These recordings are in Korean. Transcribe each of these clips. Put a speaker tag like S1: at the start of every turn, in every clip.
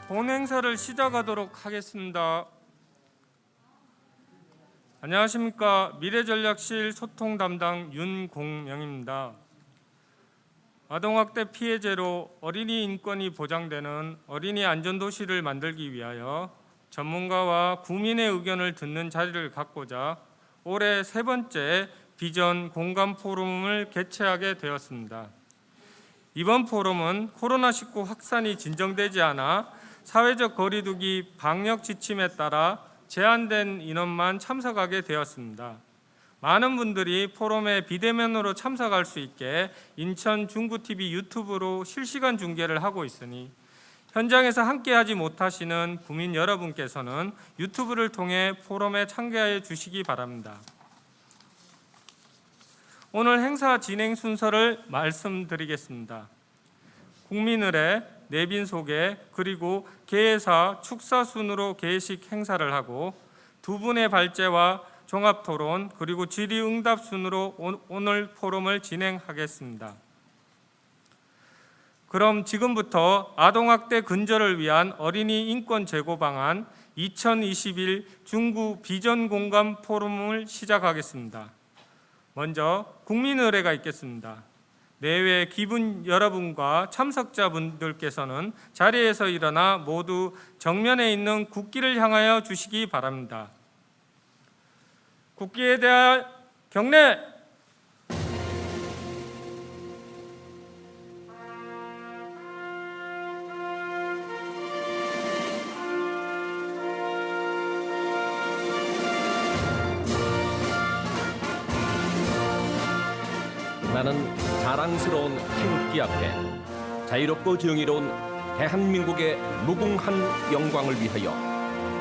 S1: 본 행사를 시작하도록 하겠습니다. 안녕하십니까. 미래전략실 소통 담당 윤공명입니다. 아동학대 피해제로 어린이 인권이 보장되는 어린이 안전도시를 만들기 위하여 전문가와 국민의 의견을 듣는 자리를 갖고자 올해 세 번째 비전 공감 포럼을 개최하게 되었습니다. 이번 포럼은 코로나19 확산이 진정되지 않아 사회적 거리두기 방역 지침에 따라 제한된 인원만 참석하게 되었습니다. 많은 분들이 포럼에 비대면으로 참석할 수 있게 인천 중구TV 유튜브로 실시간 중계를 하고 있으니 현장에서 함께하지 못하시는 국민 여러분께서는 유튜브를 통해 포럼에 참가해 주시기 바랍니다. 오늘 행사 진행 순서를 말씀드리겠습니다. 국민의례, 내빈 소개, 그리고 개회사 축사 순으로 개회식 행사를 하고 두 분의 발제와 종합토론, 그리고 질의응답 순으로 오늘 포럼을 진행하겠습니다. 그럼 지금부터 아동학대 근절을 위한 어린이 인권 제고 방안 2021 중구 비전 공감 포럼을 시작하겠습니다. 먼저 국민의례가 있겠습니다. 내외 기분 여러분과 참석자분들께서는 자리에서 일어나 모두 정면에 있는 국기를 향하여 주시기 바랍니다. 국기에 대한 경례!
S2: 나는 자랑스러운 태극기 앞에 자유롭고 정의로운 대한민국의 무궁한 영광을 위하여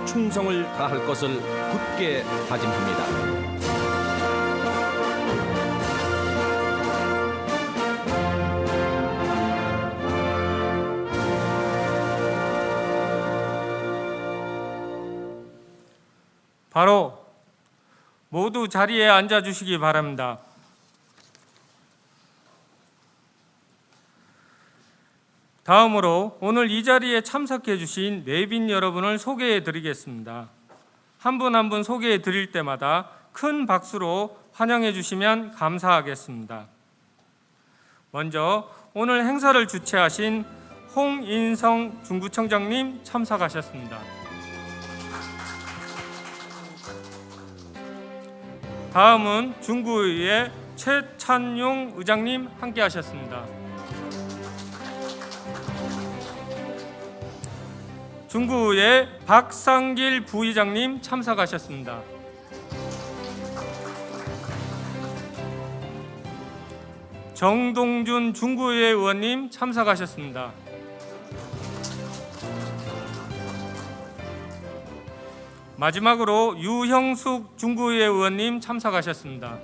S2: 충성을 다할 것을 굳게 다짐합니다.
S1: 바로 모두 자리에 앉아 주시기 바랍니다. 다음으로 오늘 이 자리에 참석해 주신 내빈 여러분을 소개해 드리겠습니다. 한 분 한 분 소개해 드릴 때마다 큰 박수로 환영해 주시면 감사하겠습니다. 먼저 오늘 행사를 주최하신 홍인성 중구청장님 참석하셨습니다. 다음은 중구의회 최찬용 의장님 함께 하셨습니다. 중구의 박상길 부의장님 참석하셨습니다. 정동준 중구의회 의원님 참석하셨습니다. 마지막으로 유형숙 중구의회 의원님 참석하셨습니다.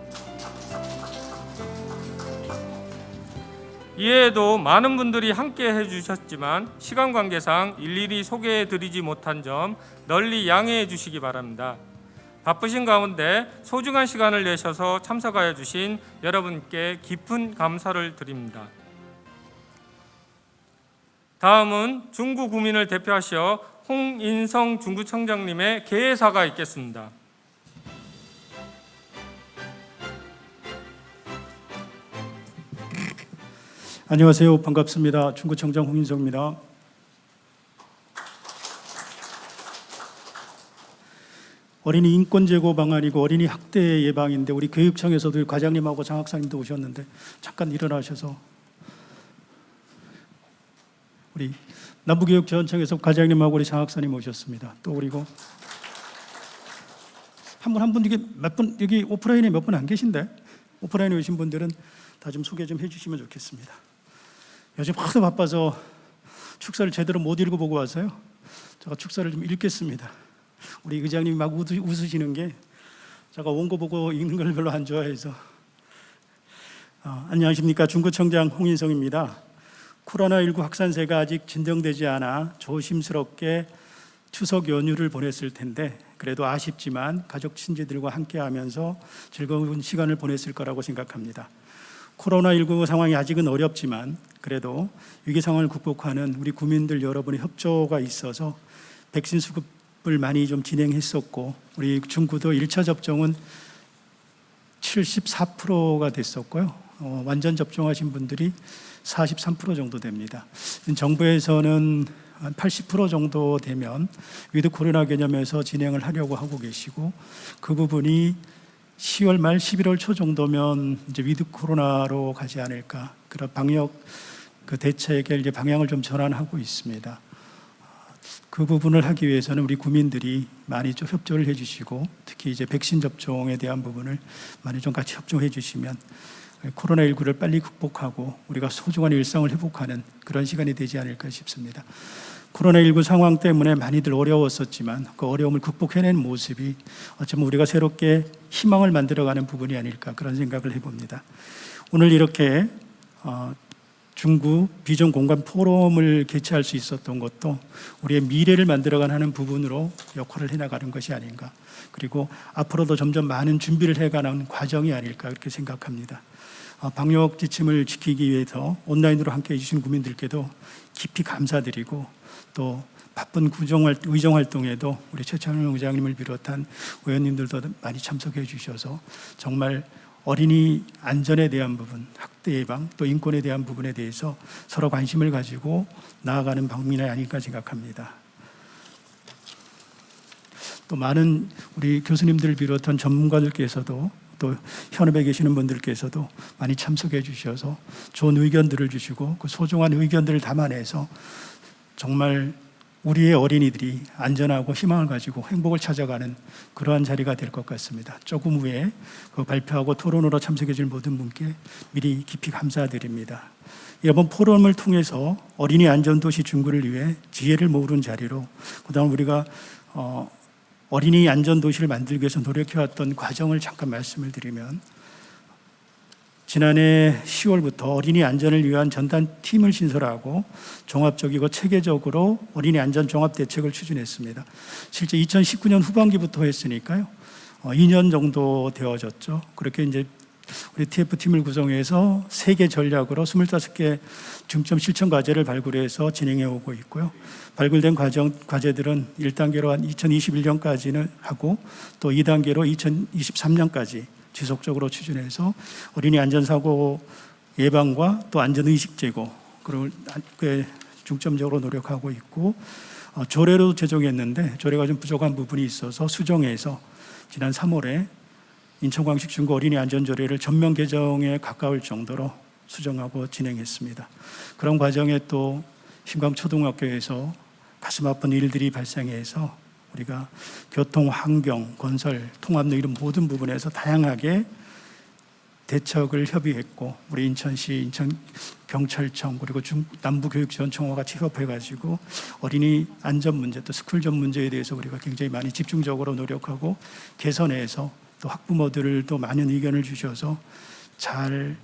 S1: 이외에도 많은 분들이 함께 해주셨지만 시간 관계상 일일이 소개해드리지 못한 점 널리 양해해 주시기 바랍니다. 바쁘신 가운데 소중한 시간을 내셔서 참석하여 주신 여러분께 깊은 감사를 드립니다. 다음은 중구 구민을 대표하시어 홍인성 중구청장님의 개회사가 있겠습니다.
S3: 안녕하세요. 반갑습니다. 중구청장 홍인성입니다. 어린이 인권 제고 방안이고 어린이 학대 예방인데 우리 교육청에서도 과장님하고 장학사님도 오셨는데 잠깐 일어나셔서 우리 남부교육지원청에서 과장님하고 우리 장학사님 오셨습니다. 또 그리고 한 분 이게 몇 분 여기 오프라인에 몇 분 안 계신데 오프라인에 오신 분들은 다 좀 소개 좀 해주시면 좋겠습니다. 요즘 하도 바빠서 축사를 제대로 못 읽어보고 와서요. 제가 축사를 좀 읽겠습니다. 우리 의장님이 막 웃으시는 게 제가 원고 보고 읽는 걸 별로 안 좋아해서. 안녕하십니까. 중구청장 홍인성입니다. 코로나19 확산세가 아직 진정되지 않아 조심스럽게 추석 연휴를 보냈을 텐데 그래도 아쉽지만 가족 친지들과 함께하면서 즐거운 시간을 보냈을 거라고 생각합니다. 코로나19 상황이 아직은 어렵지만 그래도 위기 상황을 극복하는 우리 국민들 여러분의 협조가 있어서 백신 수급을 많이 좀 진행했었고, 우리 중구도 1차 접종은 74%가 됐었고요. 완전 접종하신 분들이 43% 정도 됩니다. 정부에서는 한 80% 정도 되면 위드 코로나 개념에서 진행을 하려고 하고 계시고, 그 부분이 10월 말 11월 초 정도면 이제 위드 코로나로 가지 않을까, 그런 방역 그 대책의 이제 방향을 좀 전환하고 있습니다. 그 부분을 하기 위해서는 우리 국민들이 많이 좀 협조를 해주시고, 특히 이제 백신 접종에 대한 부분을 많이 좀 같이 협조해 주시면 코로나19를 빨리 극복하고 우리가 소중한 일상을 회복하는 그런 시간이 되지 않을까 싶습니다. 코로나19 상황 때문에 많이들 어려웠었지만 그 어려움을 극복해낸 모습이 어쩌면 우리가 새롭게 희망을 만들어가는 부분이 아닐까, 그런 생각을 해봅니다. 오늘 이렇게 중구 비전 공간 포럼을 개최할 수 있었던 것도 우리의 미래를 만들어가는 하는 부분으로 역할을 해나가는 것이 아닌가, 그리고 앞으로도 점점 많은 준비를 해가는 과정이 아닐까, 그렇게 생각합니다. 방역 지침을 지키기 위해서 온라인으로 함께 해주신 국민들께도 깊이 감사드리고, 또 바쁜 의정 활동에도 우리 최창룡 의장님을 비롯한 의원님들도 많이 참석해 주셔서 정말 어린이 안전에 대한 부분, 학대 예방, 또 인권에 대한 부분에 대해서 서로 관심을 가지고 나아가는 방면이 아닐까 생각합니다. 또 많은 우리 교수님들을 비롯한 전문가들께서도, 또 현업에 계시는 분들께서도 많이 참석해 주셔서 좋은 의견들을 주시고, 그 소중한 의견들을 담아내서 정말 우리의 어린이들이 안전하고 희망을 가지고 행복을 찾아가는 그러한 자리가 될 것 같습니다. 조금 후에 그 발표하고 토론으로 참석해 주신 모든 분께 미리 깊이 감사드립니다. 이번 포럼을 통해서 어린이 안전도시 중구를 위해 지혜를 모으는 자리로, 그동안 우리가 어린이 안전도시를 만들기 위해서 노력해왔던 과정을 잠깐 말씀을 드리면, 지난해 10월부터 어린이 안전을 위한 전담팀을 신설하고 종합적이고 체계적으로 어린이 안전 종합 대책을 추진했습니다. 실제 2019년 후반기부터 했으니까요, 2년 정도 되어졌죠. 그렇게 이제 우리 TF팀을 구성해서 3개 전략으로 25개 중점 실천 과제를 발굴해서 진행해 오고 있고요. 발굴된 과제들은 1단계로 한 2021년까지는 하고, 또 2단계로 2023년까지 지속적으로 추진해서 어린이 안전사고 예방과 또 안전의식 제고, 그걸 중점적으로 노력하고 있고, 조례로 제정했는데 조례가 좀 부족한 부분이 있어서 수정해서 지난 3월에 인천광식 중구 어린이 안전조례를 전면 개정에 가까울 정도로 수정하고 진행했습니다. 그런 과정에 또 신광초등학교에서 가슴 아픈 일들이 발생해서 우리가 교통, 환경, 건설, 통합로 이런 모든 부분에서 다양하게 대책을 협의했고, 우리 인천시, 인천경찰청, 그리고 남부교육지원청과 같이 협업해가지고 어린이 안전 문제, 또 스쿨존 문제에 대해서 우리가 굉장히 많이 집중적으로 노력하고 개선해서, 또 학부모들도 많은 의견을 주셔서 잘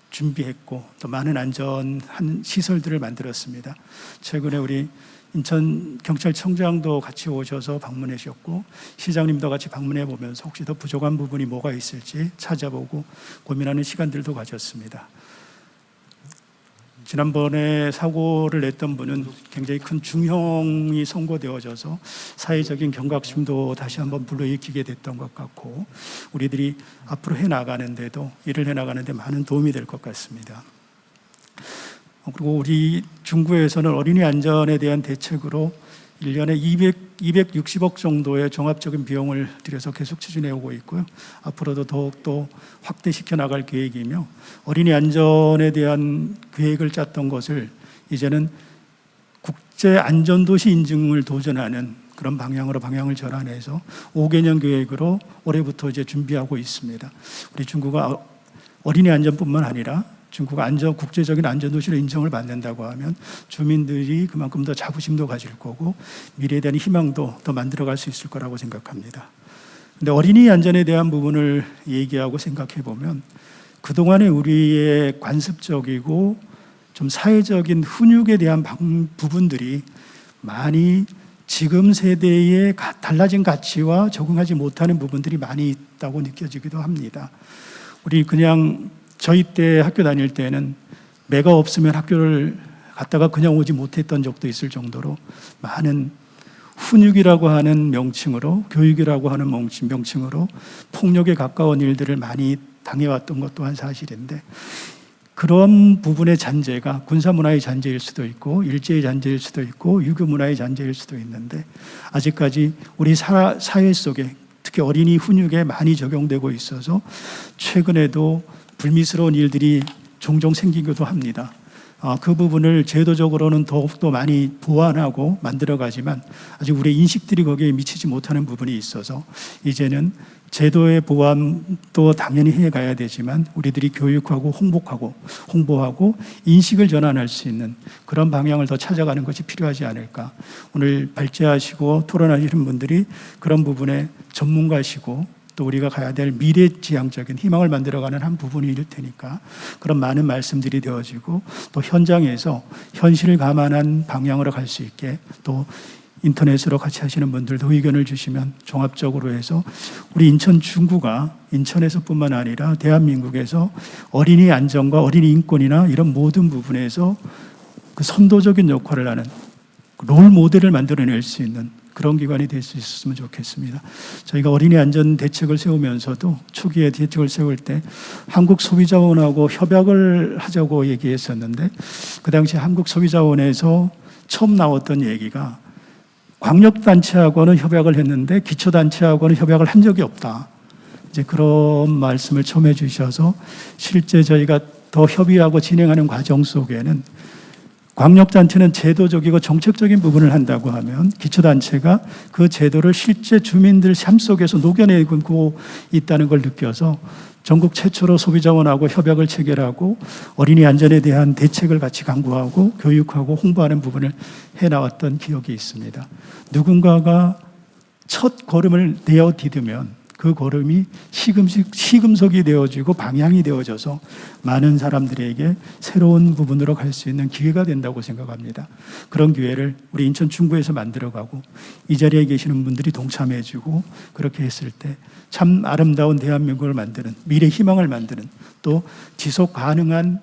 S3: 준비했고, 또 많은 안전한 시설들을 만들었습니다. 최근에 우리 인천경찰청장도 같이 오셔서 방문해 주셨고, 시장님도 같이 방문해 보면서 혹시 더 부족한 부분이 뭐가 있을지 찾아보고 고민하는 시간들도 가졌습니다. 지난번에 사고를 냈던 분은 굉장히 큰 중형이 선고되어져서 사회적인 경각심도 다시 한번 불러일으키게 됐던 것 같고, 우리들이 앞으로 해나가는데도, 일을 해나가는데 많은 도움이 될 것 같습니다. 그리고 우리 중구에서는 어린이 안전에 대한 대책으로 1년에 260억 정도의 종합적인 비용을 들여서 계속 추진해 오고 있고요. 앞으로도 더욱더 확대시켜 나갈 계획이며, 어린이 안전에 대한 계획을 짰던 것을 이제는 국제 안전도시 인증을 도전하는 그런 방향으로 방향을 전환해서 5개년 계획으로 올해부터 이제 준비하고 있습니다. 우리 중구가 어린이 안전뿐만 아니라 중구가 국제적인 안전도시로 인정을 받는다고 하면 주민들이 그만큼 더 자부심도 가질 거고 미래에 대한 희망도 더 만들어갈 수 있을 거라고 생각합니다. 근데 어린이 안전에 대한 부분을 얘기하고 생각해 보면, 그동안에 우리의 관습적이고 좀 사회적인 훈육에 대한 부분들이 많이 지금 세대의 달라진 가치와 적응하지 못하는 부분들이 많이 있다고 느껴지기도 합니다. 우리 그냥 저희 때 학교 다닐 때는 매가 없으면 학교를 갔다가 그냥 오지 못했던 적도 있을 정도로 많은 훈육이라고 하는 명칭으로, 교육이라고 하는 명칭으로 폭력에 가까운 일들을 많이 당해왔던 것 또한 사실인데, 그런 부분의 잔재가 군사문화의 잔재일 수도 있고 일제의 잔재일 수도 있고 유교문화의 잔재일 수도 있는데, 아직까지 우리 사회 속에 특히 어린이 훈육에 많이 적용되고 있어서 최근에도 불미스러운 일들이 종종 생기기도 합니다. 그 부분을 제도적으로는 더욱더 많이 보완하고 만들어가지만 아직 우리의 인식들이 거기에 미치지 못하는 부분이 있어서 이제는 제도의 보완도 당연히 해가야 되지만 우리들이 교육하고 홍보하고 인식을 전환할 수 있는 그런 방향을 더 찾아가는 것이 필요하지 않을까. 오늘 발제하시고 토론하시는 분들이 그런 부분에 전문가시고 또 우리가 가야 될 미래지향적인 희망을 만들어가는 한 부분일 테니까 그런 많은 말씀들이 되어지고 또 현장에서 현실을 감안한 방향으로 갈 수 있게 또 인터넷으로 같이 하시는 분들도 의견을 주시면 종합적으로 해서 우리 인천 중구가 인천에서뿐만 아니라 대한민국에서 어린이 안전과 어린이 인권이나 이런 모든 부분에서 그 선도적인 역할을 하는 롤 모델을 만들어낼 수 있는 그런 기관이 될 수 있었으면 좋겠습니다. 저희가 어린이 안전 대책을 세우면서도 초기에 대책을 세울 때 한국소비자원하고 협약을 하자고 얘기했었는데 그 당시 한국소비자원에서 처음 나왔던 얘기가 광역단체하고는 협약을 했는데 기초단체하고는 협약을 한 적이 없다. 이제 그런 말씀을 처음 해주셔서 실제 저희가 더 협의하고 진행하는 과정 속에는 광역단체는 제도적이고 정책적인 부분을 한다고 하면 기초단체가 그 제도를 실제 주민들 삶 속에서 녹여내고 있다는 걸 느껴서 전국 최초로 소비자원하고 협약을 체결하고 어린이 안전에 대한 대책을 같이 강구하고 교육하고 홍보하는 부분을 해나왔던 기억이 있습니다. 누군가가 첫 걸음을 내어 디디면 그 걸음이 시금석이 되어지고 방향이 되어져서 많은 사람들에게 새로운 부분으로 갈 수 있는 기회가 된다고 생각합니다. 그런 기회를 우리 인천 중구에서 만들어가고 이 자리에 계시는 분들이 동참해주고 그렇게 했을 때 참 아름다운 대한민국을 만드는 미래 희망을 만드는 또 지속 가능한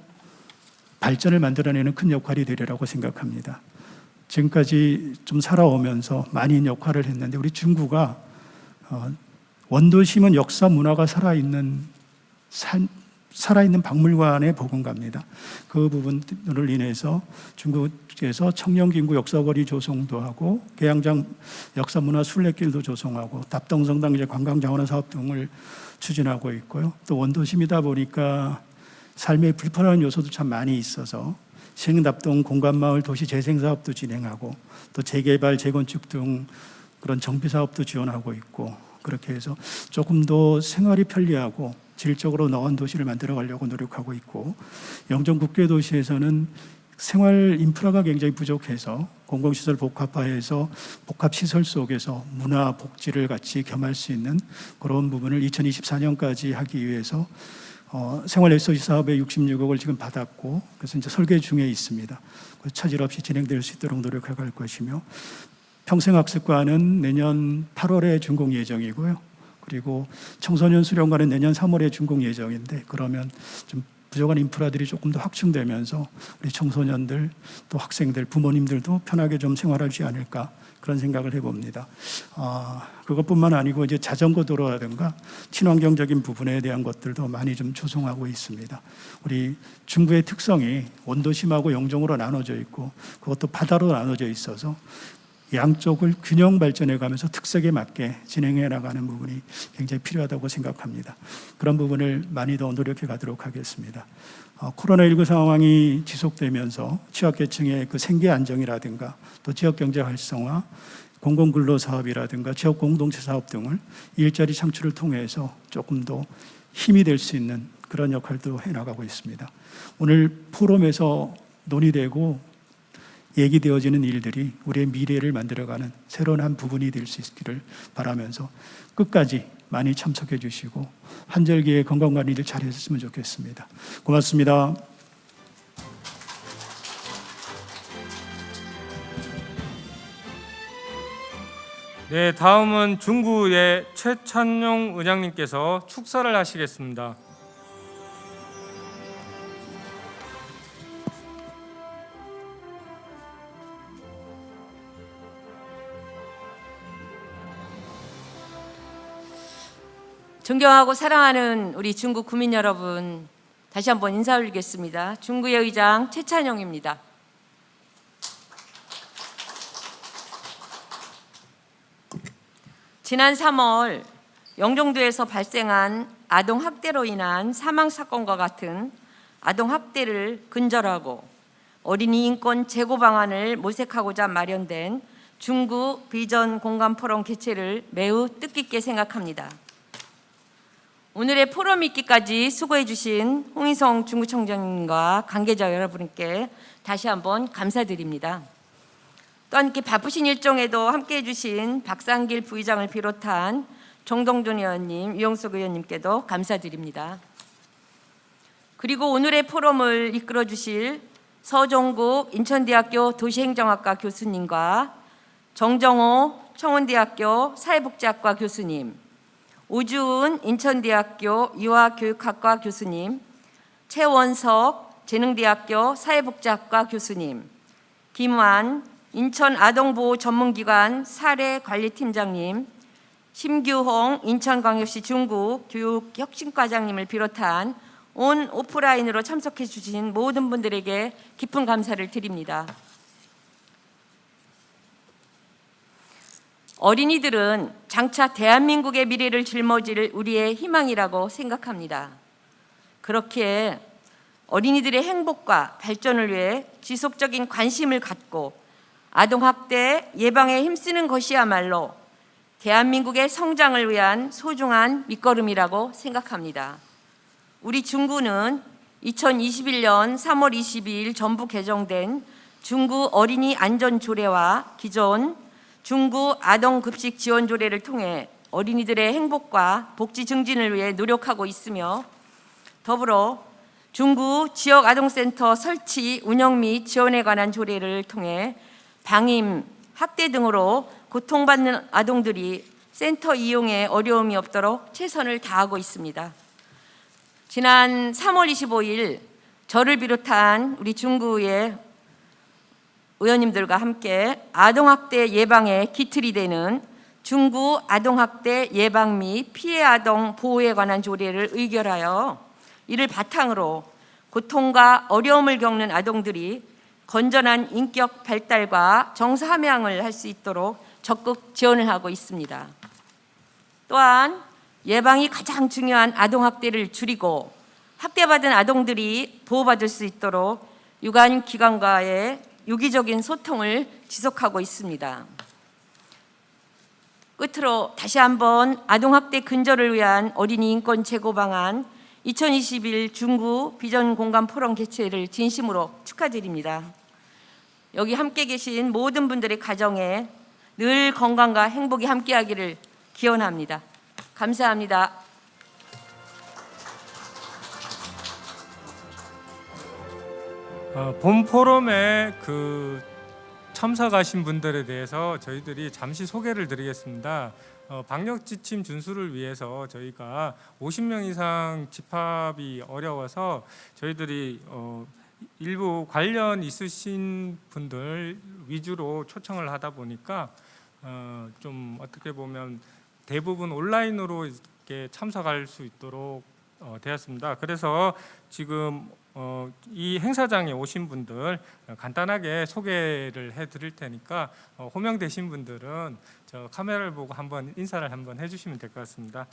S3: 발전을 만들어내는 큰 역할이 되리라고 생각합니다. 지금까지 좀 살아오면서 많은 역할을 했는데 우리 중구가 원도심은 역사 문화가 살아있는 박물관의 보건가입니다. 그 부분으로 인해서 중국에서 청년긴구 역사거리 조성도 하고 계양장 역사문화 순례길도 조성하고 답동성당 이제 관광자원화 사업 등을 추진하고 있고요. 또 원도심이다 보니까 삶의 불편한 요소도 참 많이 있어서 신흥답동 공간마을 도시 재생 사업도 진행하고 또 재개발 재건축 등 그런 정비 사업도 지원하고 있고 그렇게 해서 조금 더 생활이 편리하고 질적으로 나은 도시를 만들어 가려고 노력하고 있고 영종 국계도시에서는 생활 인프라가 굉장히 부족해서 공공시설 복합화해서 복합시설 속에서 문화, 복지를 같이 겸할 수 있는 그런 부분을 2024년까지 하기 위해서 생활 SOC 사업에 66억을 지금 받았고 그래서 이제 설계 중에 있습니다. 차질 없이 진행될 수 있도록 노력해 갈 것이며 평생학습관은 내년 8월에 준공 예정이고요. 그리고 청소년 수련관은 내년 3월에 준공 예정인데 그러면 좀 부족한 인프라들이 조금 더 확충되면서 우리 청소년들 또 학생들 부모님들도 편하게 좀 생활하지 않을까 그런 생각을 해봅니다. 그것뿐만 아니고 이제 자전거 도로라든가 친환경적인 부분에 대한 것들도 많이 좀 조성하고 있습니다. 우리 중구의 특성이 원도심하고 영종으로 나눠져 있고 그것도 바다로 나눠져 있어서 양쪽을 균형 발전해 가면서 특색에 맞게 진행해 나가는 부분이 굉장히 필요하다고 생각합니다. 그런 부분을 많이 더 노력해 가도록 하겠습니다. 코로나19 상황이 지속되면서 취약계층의 그 생계 안정이라든가 또 지역경제 활성화, 공공근로 사업이라든가 지역 공동체 사업 등을 일자리 창출을 통해서 조금 더 힘이 될 수 있는 그런 역할도 해나가고 있습니다. 오늘 포럼에서 논의되고 얘기되어지는 일들이 우리의 미래를 만들어가는 새로운 한 부분이 될 수 있기를 바라면서 끝까지 많이 참석해 주시고 한절기에 건강관리를 잘 했으면 좋겠습니다. 고맙습니다.
S1: 네, 다음은 중구의 최찬용 의장님께서 축사를 하시겠습니다.
S4: 존경하고 사랑하는 우리 중구 구민 여러분, 다시 한번 인사 올리겠습니다. 중구의 의장 최찬용입니다. 지난 3월 영종도에서 발생한 아동학대로 인한 사망사건과 같은 아동학대를 근절하고 어린이 인권 제고 방안을 모색하고자 마련된 중구 비전 공감 포럼 개최를 매우 뜻깊게 생각합니다. 오늘의 포럼 있기까지 수고해 주신 홍희성 중구청장님과 관계자 여러분께 다시 한번 감사드립니다. 또한 이렇게 바쁘신 일정에도 함께해 주신 박상길 부의장을 비롯한 정동준 의원님, 유영석 의원님께도 감사드립니다. 그리고 오늘의 포럼을 이끌어 주실 서종국 인천대학교 도시행정학과 교수님과 정정호 청운대학교 사회복지학과 교수님, 오주은 인천대학교 유아교육학과 교수님, 최원석 재능대학교 사회복지학과 교수님, 김완 인천아동보호전문기관 사례관리팀장님, 심규홍 인천광역시 중구 교육혁신과장님을 비롯한 온 오프라인으로 참석해 주신 모든 분들에게 깊은 감사를 드립니다. 어린이들은 장차 대한민국의 미래를 짊어질 우리의 희망이라고 생각합니다. 그렇기에 어린이들의 행복과 발전을 위해 지속적인 관심을 갖고 아동학대 예방에 힘쓰는 것이야말로 대한민국의 성장을 위한 소중한 밑거름이라고 생각합니다. 우리 중구는 2021년 3월 22일 전부 개정된 중구 어린이 안전조례와 기존 중구 아동급식 지원조례를 통해 어린이들의 행복과 복지 증진을 위해 노력하고 있으며, 더불어 중구 지역아동센터 설치 운영 및 지원에 관한 조례를 통해 방임, 학대 등으로 고통받는 아동들이 센터 이용에 어려움이 없도록 최선을 다하고 있습니다. 지난 3월 25일 저를 비롯한 우리 중구의 의원님들과 함께 아동학대 예방에 기틀이 되는 중구 아동학대 예방 및 피해 아동 보호에 관한 조례를 의결하여 이를 바탕으로 고통과 어려움을 겪는 아동들이 건전한 인격 발달과 정서 함양을 할 수 있도록 적극 지원을 하고 있습니다. 또한 예방이 가장 중요한 아동학대를 줄이고 학대받은 아동들이 보호받을 수 있도록 유관기관과의 유기적인 소통을 지속하고 있습니다. 끝으로 다시 한번 아동학대 근절을 위한 어린이 인권 제고 방안 2021 중구 비전 공감 포럼 개최를 진심으로 축하드립니다. 여기 함께 계신 모든 분들의 가정에 늘 건강과 행복이 함께하기를 기원합니다. 감사합니다.
S1: 본 포럼에 참석하신 분들에 대해서 저희들이 잠시 소개를 드리겠습니다. 방역 지침 준수를 위해서 저희가 50명 이상 집합이 어려워서 저희들이 일부 관련 있으신 분들 위주로 초청을 하다 보니까 좀 어떻게 보면 대부분 온라인으로 이렇게 참석할 수 있도록 되었습니다. 그래서 지금 이 행사장에 오신 분들 간단하게 소개를 해드릴 테니까 호명되신 분들은 저 카메라를 보고 한번 인사를 한번 해주시면 될 것 같습니다.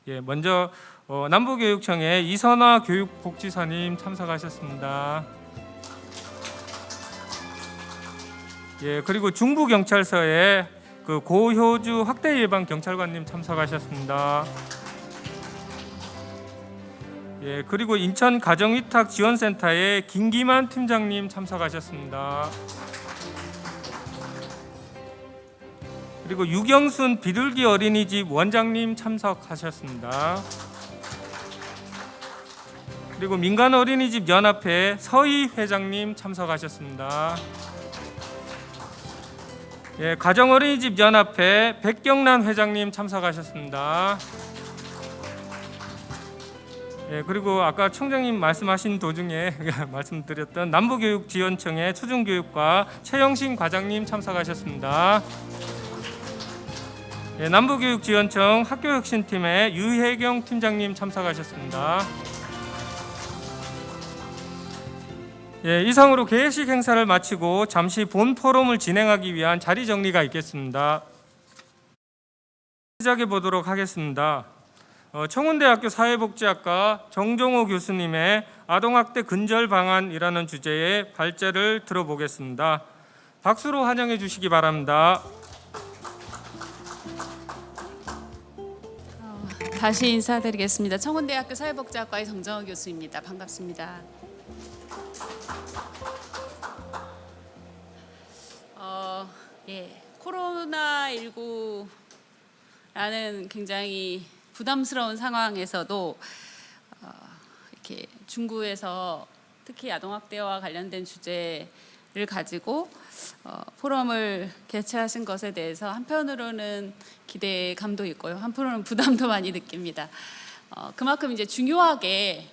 S1: 예, 먼저 남부교육청의 이선화 교육복지사님 참석하셨습니다. 예, 그리고 중부경찰서의 고효주 학대 예방 경찰관님 참석하셨습니다. 예, 그리고 인천 가정위탁 지원센터의 김기만 팀장님 참석하셨습니다. 그리고 유경순 비둘기 어린이집 원장님 참석하셨습니다. 그리고 민간 어린이집 연합회 서희 회장님 참석하셨습니다. 예, 가정 어린이집 연합회 백경란 회장님 참석하셨습니다. 예, 그리고 아까 청장님 말씀하신 도중에 말씀드렸던 남부교육지원청의 초중교육과 최영신 과장님 참석하셨습니다. 예, 남부교육지원청 학교혁신팀의 유혜경 팀장님 참석하셨습니다. 예, 이상으로 개회식 행사를 마치고 잠시 본 포럼을 진행하기 위한 자리 정리가 있겠습니다. 시작해 보도록 하겠습니다. 청운대학교 사회복지학과 정종호 교수님의 아동학대 근절 방안이라는 주제의 발제를 들어보겠습니다. 박수로 환영해 주시기 바랍니다.
S5: 다시 인사드리겠습니다. 청운대학교 사회복지학과의 정정호 교수입니다. 반갑습니다. 코로나19라는 굉장히 부담스러운 상황에서도 이렇게 중구에서 특히 아동학대와 관련된 주제를 가지고 포럼을 개최하신 것에 대해서 한편으로는 기대감도 있고요, 한편으로는 부담도 많이 느낍니다. 그만큼 이제 중요하게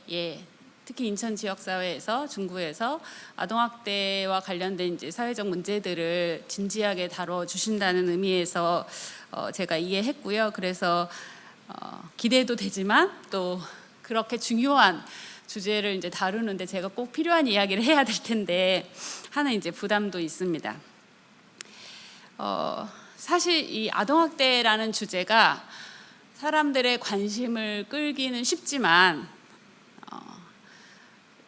S5: 특히 인천 지역사회에서 중구에서 아동학대와 관련된 이제 사회적 문제들을 진지하게 다뤄주신다는 의미에서 제가 이해했고요. 그래서 기대도 되지만 또 그렇게 중요한 주제를 이제 다루는데 제가 꼭 필요한 이야기를 해야 될 텐데 하는 이제 부담도 있습니다. 사실 이 아동학대라는 주제가 사람들의 관심을 끌기는 쉽지만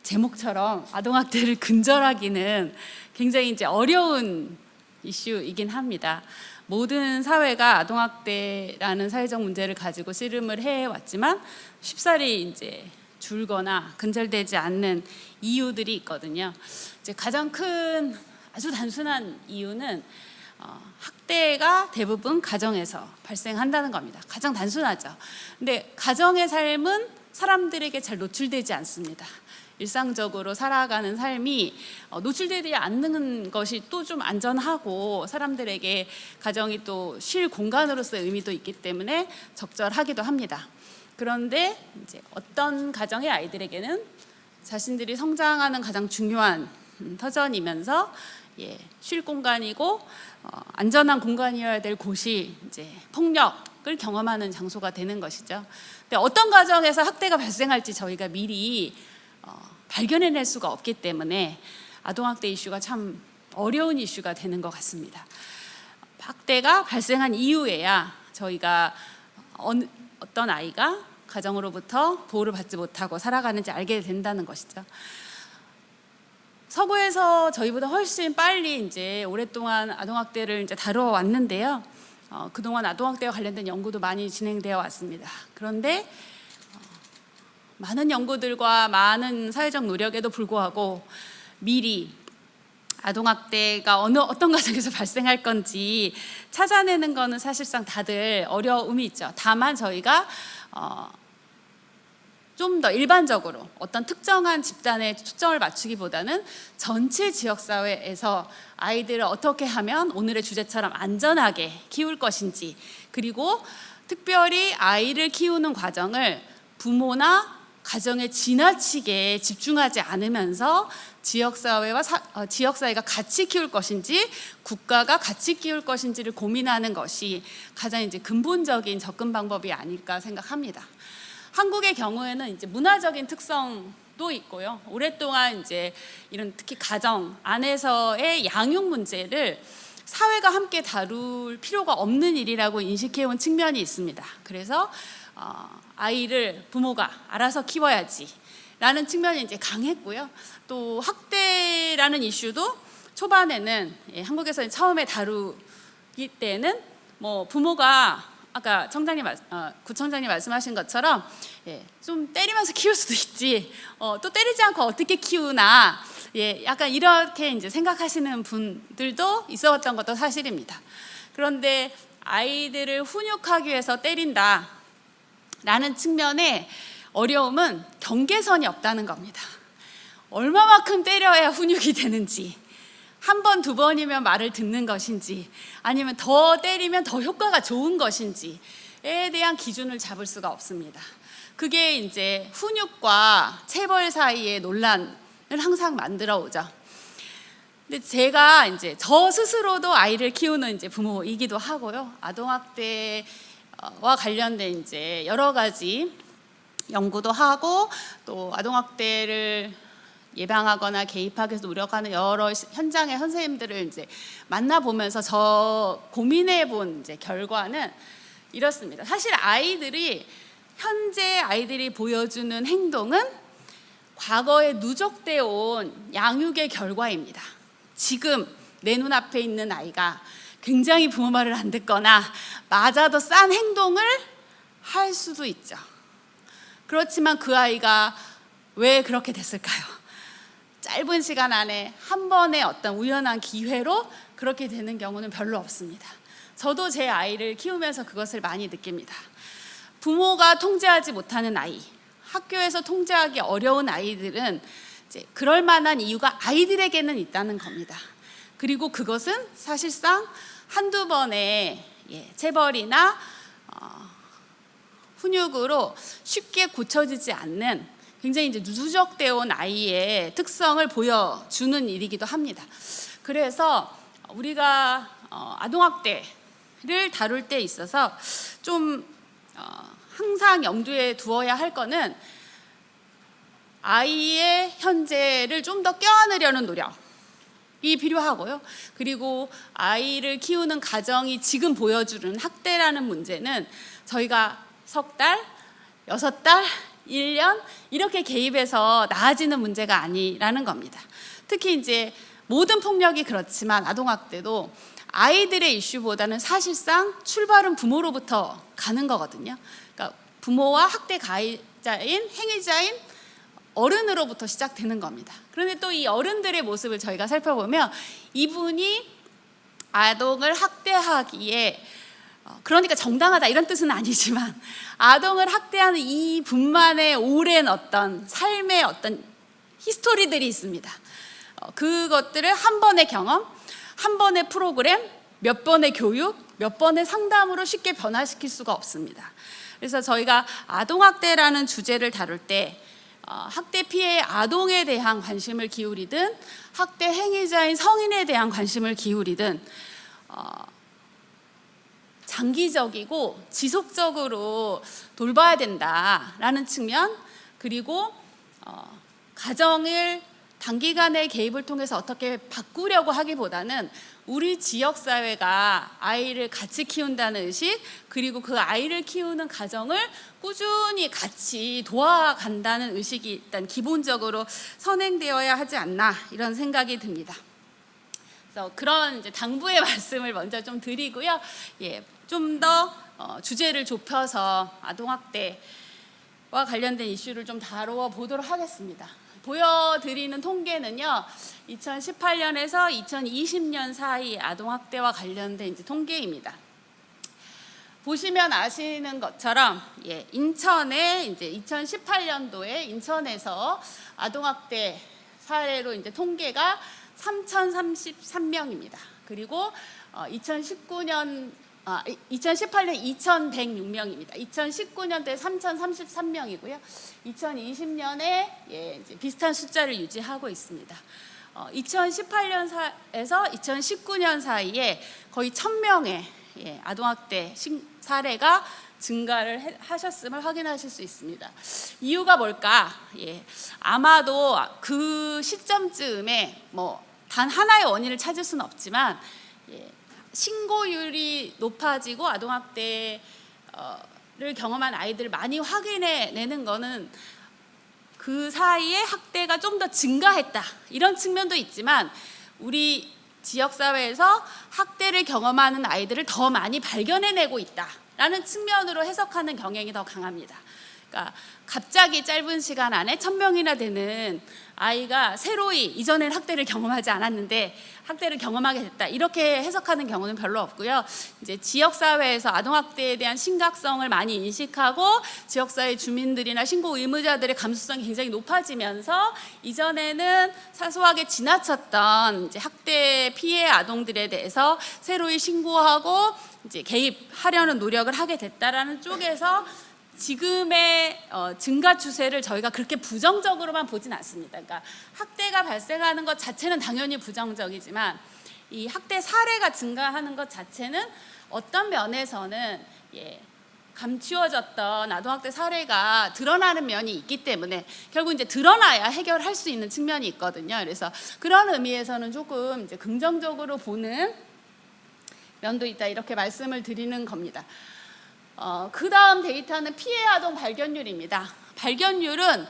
S5: 제목처럼 아동학대를 근절하기는 굉장히 이제 어려운 이슈이긴 합니다. 모든 사회가 아동학대라는 사회적 문제를 가지고 씨름을 해왔지만 쉽사리 이제 줄거나 근절되지 않는 이유들이 있거든요. 이제 가장 큰 아주 단순한 이유는 학대가 대부분 가정에서 발생한다는 겁니다. 가장 단순하죠. 근데 가정의 삶은 사람들에게 잘 노출되지 않습니다. 일상적으로 살아가는 삶이 노출되지 않는 것이 또 좀 안전하고 사람들에게 가정이 또 쉴 공간으로서의 의미도 있기 때문에 적절하기도 합니다. 그런데 이제 어떤 가정의 아이들에게는 자신들이 성장하는 가장 중요한 터전이면서 쉴 공간이고 안전한 공간이어야 될 곳이 이제 폭력을 경험하는 장소가 되는 것이죠. 근데 어떤 가정에서 학대가 발생할지 저희가 미리 발견해낼 수가 없기 때문에 아동학대 이슈가 참 어려운 이슈가 되는 것 같습니다. 학대가 발생한 이후에야 저희가 어떤 아이가 가정으로부터 보호를 받지 못하고 살아가는지 알게 된다는 것이죠. 서구에서 저희보다 훨씬 빨리 이제 오랫동안 아동학대를 이제 다뤄왔는데요. 그동안 아동학대와 관련된 연구도 많이 진행되어 왔습니다. 그런데 많은 연구들과 많은 사회적 노력에도 불구하고 미리 아동학대가 어떤 가정에서 발생할 건지 찾아내는 거는 사실상 다들 어려움이 있죠. 다만 저희가 좀 더 일반적으로 어떤 특정한 집단에 초점을 맞추기보다는 전체 지역사회에서 아이들을 어떻게 하면 오늘의 주제처럼 안전하게 키울 것인지, 그리고 특별히 아이를 키우는 과정을 부모나 가정에 지나치게 집중하지 않으면서 지역사회가 같이 키울 것인지 국가가 같이 키울 것인지를 고민하는 것이 가장 이제 근본적인 접근 방법이 아닐까 생각합니다. 한국의 경우에는 이제 문화적인 특성도 있고요. 오랫동안 이제 이런 특히 가정 안에서의 양육 문제를 사회가 함께 다룰 필요가 없는 일이라고 인식해온 측면이 있습니다. 그래서 아이를 부모가 알아서 키워야지 라는 측면이 이제 강했고요. 또 학대라는 이슈도 초반에는 한국에서 처음에 다루기 때는 뭐 부모가 아까 구청장님 말씀하신 것처럼 좀 때리면서 키울 수도 있지, 또 때리지 않고 어떻게 키우나, 약간 이렇게 이제 생각하시는 분들도 있었던 것도 사실입니다. 그런데 아이들을 훈육하기 위해서 때린다 라는 측면의 어려움은 경계선이 없다는 겁니다. 얼마만큼 때려야 훈육이 되는지, 한 번, 두 번이면 말을 듣는 것인지, 아니면 더 때리면 더 효과가 좋은 것인지에 대한 기준을 잡을 수가 없습니다. 그게 이제 훈육과 체벌 사이의 논란을 항상 만들어 오죠. 근데 제가 이제 저 스스로도 아이를 키우는 이제 부모이기도 하고요. 아동학대와 관련된 이제 여러 가지 연구도 하고 또 아동학대를 예방하거나 개입하기 위해서 노력하는 여러 현장의 선생님들을 이제 만나보면서 저 고민해본 이제 결과는 이렇습니다. 사실 현재 아이들이 보여주는 행동은 과거에 누적되어 온 양육의 결과입니다. 지금 내 눈앞에 있는 아이가 굉장히 부모 말을 안 듣거나 맞아도 싼 행동을 할 수도 있죠. 그렇지만 그 아이가 왜 그렇게 됐을까요? 짧은 시간 안에 한 번의 어떤 우연한 기회로 그렇게 되는 경우는 별로 없습니다. 저도 제 아이를 키우면서 그것을 많이 느낍니다. 부모가 통제하지 못하는 아이, 학교에서 통제하기 어려운 아이들은 이제 그럴 만한 이유가 아이들에게는 있다는 겁니다. 그리고 그것은 사실상 한두 번의 체벌이나 훈육으로 쉽게 고쳐지지 않는 굉장히 이제 누적되어 온 아이의 특성을 보여주는 일이기도 합니다. 그래서 우리가 아동학대를 다룰 때 있어서 좀 항상 염두에 두어야 할 거는 아이의 현재를 좀 더 껴안으려는 노력이 필요하고요. 그리고 아이를 키우는 가정이 지금 보여주는 학대라는 문제는 저희가 석 달, 6달, 1년 이렇게 개입해서 나아지는 문제가 아니라는 겁니다. 특히 이제 모든 폭력이 그렇지만 아동학대도 아이들의 이슈보다는 사실상 출발은 부모로부터 가는 거거든요. 그러니까 부모와 학대 가해자인 행위자인 어른으로부터 시작되는 겁니다. 그런데 또 이 어른들의 모습을 저희가 살펴보면 이분이 아동을 학대하기에 그러니까 정당하다 이런 뜻은 아니지만 아동을 학대하는 이분만의 오랜 어떤 삶의 어떤 히스토리들이 있습니다. 그것들을 한 번의 경험, 한 번의 프로그램, 몇 번의 교육, 몇 번의 상담으로 쉽게 변화시킬 수가 없습니다. 그래서 저희가 아동학대라는 주제를 다룰 때 학대 피해 아동에 대한 관심을 기울이든 학대 행위자인 성인에 대한 관심을 기울이든 장기적이고 지속적으로 돌봐야 된다라는 측면, 그리고 가정을 단기간의 개입을 통해서 어떻게 바꾸려고 하기보다는 우리 지역사회가 아이를 같이 키운다는 의식, 그리고 그 아이를 키우는 가정을 꾸준히 같이 도와간다는 의식이 일단 기본적으로 선행되어야 하지 않나 이런 생각이 듭니다. 그래서 그런 이제 당부의 말씀을 먼저 좀 드리고요. 좀 더 주제를 좁혀서 아동학대와 관련된 이슈를 좀 다루어 보도록 하겠습니다. 보여드리는 통계는요, 2018년에서 2020년 사이 아동학대와 관련된 이제 통계입니다. 보시면 아시는 것처럼 인천에 이제 2018년도에 인천에서 아동학대 사례로 이제 통계가 3,033명입니다. 그리고 2018년 2,106명입니다. 2019년도에 3,033명이고요. 2020년에 이제 비슷한 숫자를 유지하고 있습니다. 2018년에서 2019년 사이에 거의 1,000명의 아동학대 사례가 증가를 하셨음을 확인하실 수 있습니다. 이유가 뭘까? 아마도 그 시점쯤에 단 하나의 원인을 찾을 수는 없지만 신고율이 높아지고 아동학대를 경험한 아이들을 많이 확인해내는 거는 그 사이에 학대가 좀 더 증가했다 이런 측면도 있지만 우리 지역사회에서 학대를 경험하는 아이들을 더 많이 발견해내고 있다라는 측면으로 해석하는 경향이 더 강합니다. 그러니까 갑자기 짧은 시간 안에 1,000명이나 되는 아이가 새로이 이전엔 학대를 경험하지 않았는데 학대를 경험하게 됐다 이렇게 해석하는 경우는 별로 없고요. 이제 지역사회에서 아동학대에 대한 심각성을 많이 인식하고 지역사회 주민들이나 신고 의무자들의 감수성이 굉장히 높아지면서 이전에는 사소하게 지나쳤던 이제 학대 피해 아동들에 대해서 새로이 신고하고 이제 개입하려는 노력을 하게 됐다라는 쪽에서 지금의 증가 추세를 저희가 그렇게 부정적으로만 보진 않습니다. 그러니까 학대가 발생하는 것 자체는 당연히 부정적이지만 이 학대 사례가 증가하는 것 자체는 어떤 면에서는 감추어졌던 아동학대 사례가 드러나는 면이 있기 때문에 결국 이제 드러나야 해결할 수 있는 측면이 있거든요. 그래서 그런 의미에서는 조금 이제 긍정적으로 보는 면도 있다, 이렇게 말씀을 드리는 겁니다. 그 다음 데이터는 피해 아동 발견율입니다. 발견율은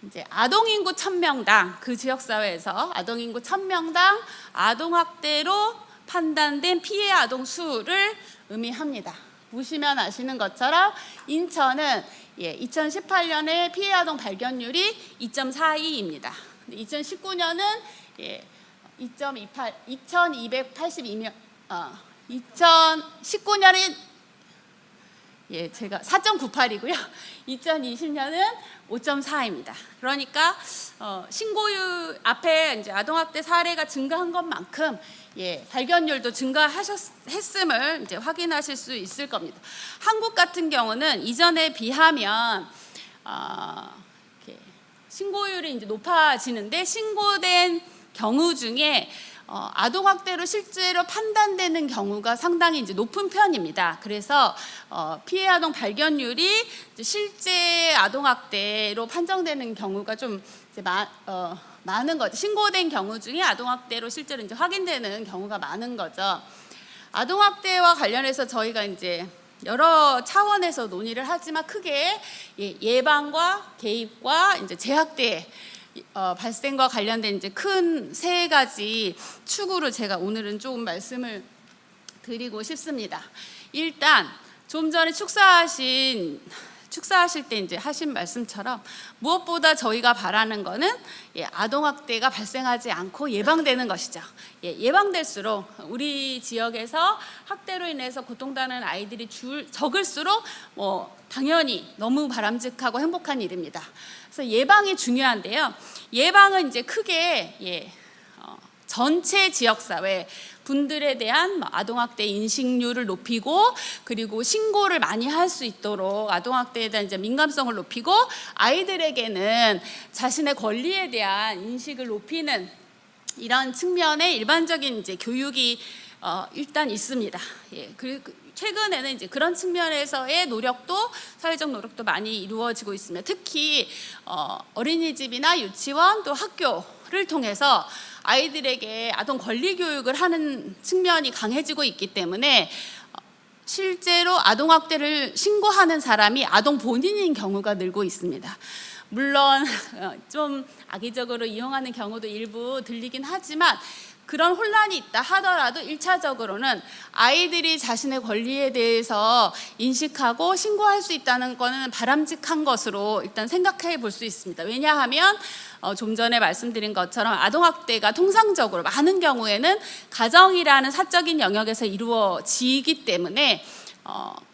S5: 이제 아동 인구 1000명당, 그 지역 사회에서 아동 인구 1000명당 아동 학대로 판단된 피해 아동 수를 의미합니다. 보시면 아시는 것처럼 인천은 2018년에 피해 아동 발견율이 2.42입니다. 2019년은 2.28, 2282명, 2019년에 제가 4.98이고요. 2020년은 5.4입니다. 그러니까 신고율 앞에 이제 아동학대 사례가 증가한 것만큼 발견율도 증가했음을 이제 확인하실 수 있을 겁니다. 한국 같은 경우는 이전에 비하면 신고율이 이제 높아지는데 신고된 경우 중에 아동학대로 실제로 판단되는 경우가 상당히 이제 높은 편입니다. 그래서 피해 아동 발견율이 이제 실제 아동학대로 판정되는 경우가 좀 이제 많은 거죠. 신고된 경우 중에 아동학대로 실제로 이제 확인되는 경우가 많은 거죠. 아동학대와 관련해서 저희가 이제 여러 차원에서 논의를 하지만 크게 예방과 개입과 이제 재학대 발생과 관련된 이제 큰 세 가지 축으로 제가 오늘은 조금 말씀을 드리고 싶습니다. 일단 좀 전에 축사하실 때 이제 하신 말씀처럼 무엇보다 저희가 바라는 거는 아동학대가 발생하지 않고 예방되는 것이죠. 예방될수록 우리 지역에서 학대로 인해서 고통당하는 아이들이 적을수록 당연히 너무 바람직하고 행복한 일입니다. 그래서 예방이 중요한데요. 예방은 이제 크게 전체 지역사회 분들에 대한 아동학대 인식률을 높이고 그리고 신고를 많이 할 수 있도록 아동학대에 대한 이제 민감성을 높이고 아이들에게는 자신의 권리에 대한 인식을 높이는 이런 측면의 일반적인 이제 교육이 일단 있습니다. 그리고 최근에는 이제 그런 측면에서의 노력도 사회적 노력도 많이 이루어지고 있습니다. 특히 어린이집이나 유치원 또 학교를 통해서 아이들에게 아동 권리 교육을 하는 측면이 강해지고 있기 때문에 실제로 아동학대를 신고하는 사람이 아동 본인인 경우가 늘고 있습니다. 물론 좀 악의적으로 이용하는 경우도 일부 들리긴 하지만 그런 혼란이 있다 하더라도 1차적으로는 아이들이 자신의 권리에 대해서 인식하고 신고할 수 있다는 것은 바람직한 것으로 일단 생각해 볼 수 있습니다. 왜냐하면 좀 전에 말씀드린 것처럼 아동학대가 통상적으로 많은 경우에는 가정이라는 사적인 영역에서 이루어지기 때문에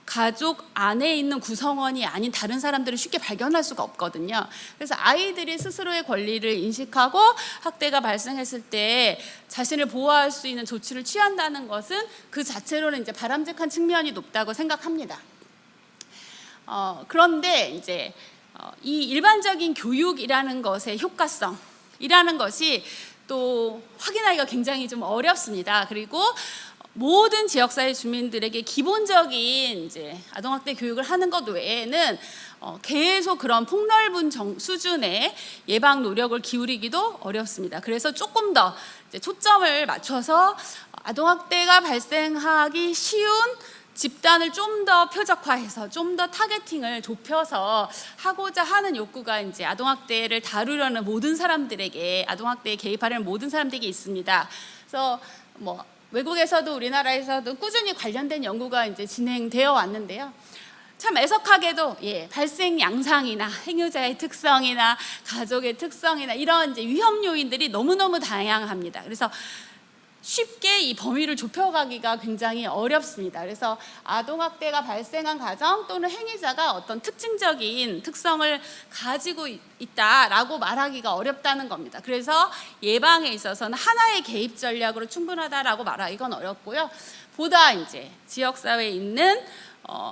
S5: 가족 안에 있는 구성원이 아닌 다른 사람들을 쉽게 발견할 수가 없거든요. 그래서 아이들이 스스로의 권리를 인식하고 학대가 발생했을 때 자신을 보호할 수 있는 조치를 취한다는 것은 그 자체로는 이제 바람직한 측면이 높다고 생각합니다. 그런데 이제 이 일반적인 교육이라는 것의 효과성이라는 것이 또 확인하기가 굉장히 좀 어렵습니다. 그리고 모든 지역사회 주민들에게 기본적인 이제 아동학대 교육을 하는 것 외에는 계속 그런 폭넓은 수준의 예방 노력을 기울이기도 어렵습니다. 그래서 조금 더 이제 초점을 맞춰서 아동학대가 발생하기 쉬운 집단을 좀 더 표적화해서 좀 더 타겟팅을 좁혀서 하고자 하는 욕구가 이제 아동학대를 다루려는 모든 사람들에게 아동학대에 개입하려는 모든 사람들에게 있습니다. 그래서 외국에서도 우리나라에서도 꾸준히 관련된 연구가 이제 진행되어 왔는데요. 참 애석하게도 발생 양상이나 행위자의 특성이나 가족의 특성이나 이런 이제 위험 요인들이 너무너무 다양합니다. 그래서 쉽게 이 범위를 좁혀가기가 굉장히 어렵습니다. 그래서 아동학대가 발생한 가정 또는 행위자가 어떤 특징적인 특성을 가지고 있다라고 말하기가 어렵다는 겁니다. 그래서 예방에 있어서는 하나의 개입 전략으로 충분하다라고 말하기는 어렵고요. 보다 이제 지역사회에 있는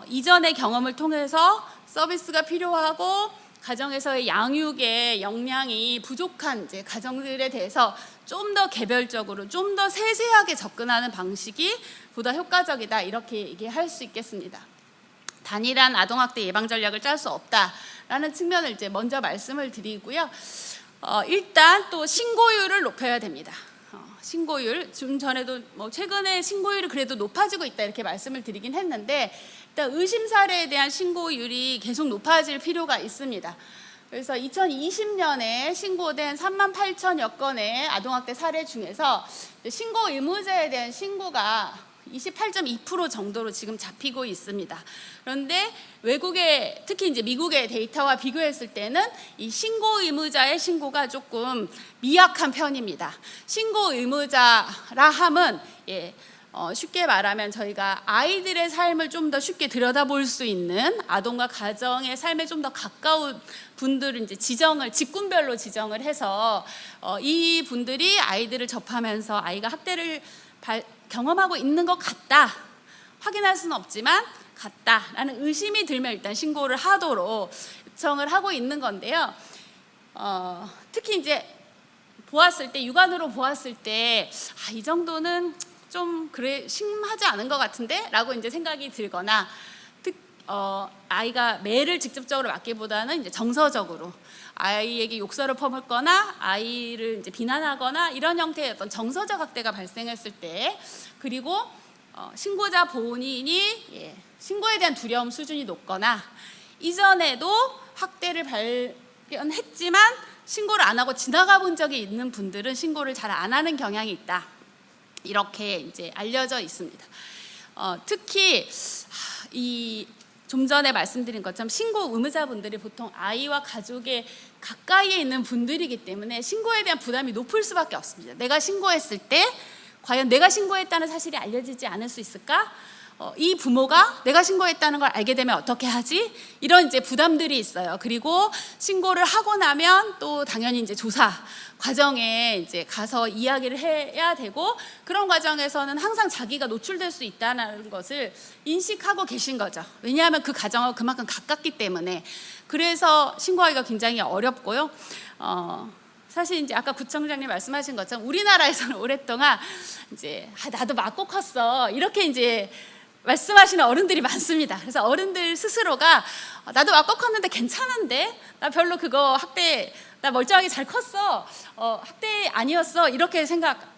S5: 이전의 경험을 통해서 서비스가 필요하고 가정에서의 양육의 역량이 부족한 이제 가정들에 대해서 좀 더 개별적으로 좀 더 세세하게 접근하는 방식이 보다 효과적이다, 이렇게 얘기할 수 있겠습니다. 단일한 아동학대 예방 전략을 짤 수 없다라는 측면을 이제 먼저 말씀을 드리고요. 일단 또 신고율을 높여야 됩니다. 신고율, 좀 전에도 최근에 신고율이 그래도 높아지고 있다 이렇게 말씀을 드리긴 했는데, 일단 의심 사례에 대한 신고율이 계속 높아질 필요가 있습니다. 그래서 2020년에 신고된 38,000여 건의 아동학대 사례 중에서 신고 의무자에 대한 신고가 28.2% 정도로 지금 잡히고 있습니다. 그런데 외국의, 특히 이제 미국의 데이터와 비교했을 때는 이 신고 의무자의 신고가 조금 미약한 편입니다. 신고 의무자라 함은 쉽게 말하면 저희가 아이들의 삶을 좀 더 쉽게 들여다볼 수 있는, 아동과 가정의 삶에 좀 더 가까운 분들을 이제 직군별로 지정을 해서 이 분들이 아이들을 접하면서 아이가 학대를 경험하고 있는 것 같다, 확인할 수는 없지만 같다라는 의심이 들면 일단 신고를 하도록 요청을 하고 있는 건데요. 특히 이제 보았을 때, 육안으로 보았을 때 이 정도는 좀 그래 심하지 않은 것 같은데 라고 이제 생각이 들거나, 아이가 매를 직접적으로 맞기보다는 이제 정서적으로 아이에게 욕설을 퍼붓거나 아이를 이제 비난하거나 이런 형태의 어떤 정서적 학대가 발생했을 때, 그리고 신고자 본인이 신고에 대한 두려움 수준이 높거나 이전에도 학대를 발견했지만 신고를 안 하고 지나가 본 적이 있는 분들은 신고를 잘 안 하는 경향이 있다, 이렇게 이제 알려져 있습니다. 특히 좀 전에 말씀드린 것처럼 신고 의무자분들이 보통 아이와 가족의 가까이에 있는 분들이기 때문에 신고에 대한 부담이 높을 수밖에 없습니다. 내가 신고했을 때 과연 내가 신고했다는 사실이 알려지지 않을 수 있을까? 이 부모가 내가 신고했다는 걸 알게 되면 어떻게 하지? 이런 이제 부담들이 있어요. 그리고 신고를 하고 나면 또 당연히 이제 조사 과정에 이제 가서 이야기를 해야 되고, 그런 과정에서는 항상 자기가 노출될 수 있다는 것을 인식하고 계신 거죠. 왜냐하면 그 가정하고 그만큼 가깝기 때문에. 그래서 신고하기가 굉장히 어렵고요. 사실 이제 아까 구청장님 말씀하신 것처럼 우리나라에서는 오랫동안 이제 나도 맞고 컸어, 이렇게 이제 말씀하시는 어른들이 많습니다. 그래서 어른들 스스로가 나도 맞고 컸는데 괜찮은데, 나 별로 그거 학대, 나 멀쩡하게 잘 컸어, 학대 아니었어, 이렇게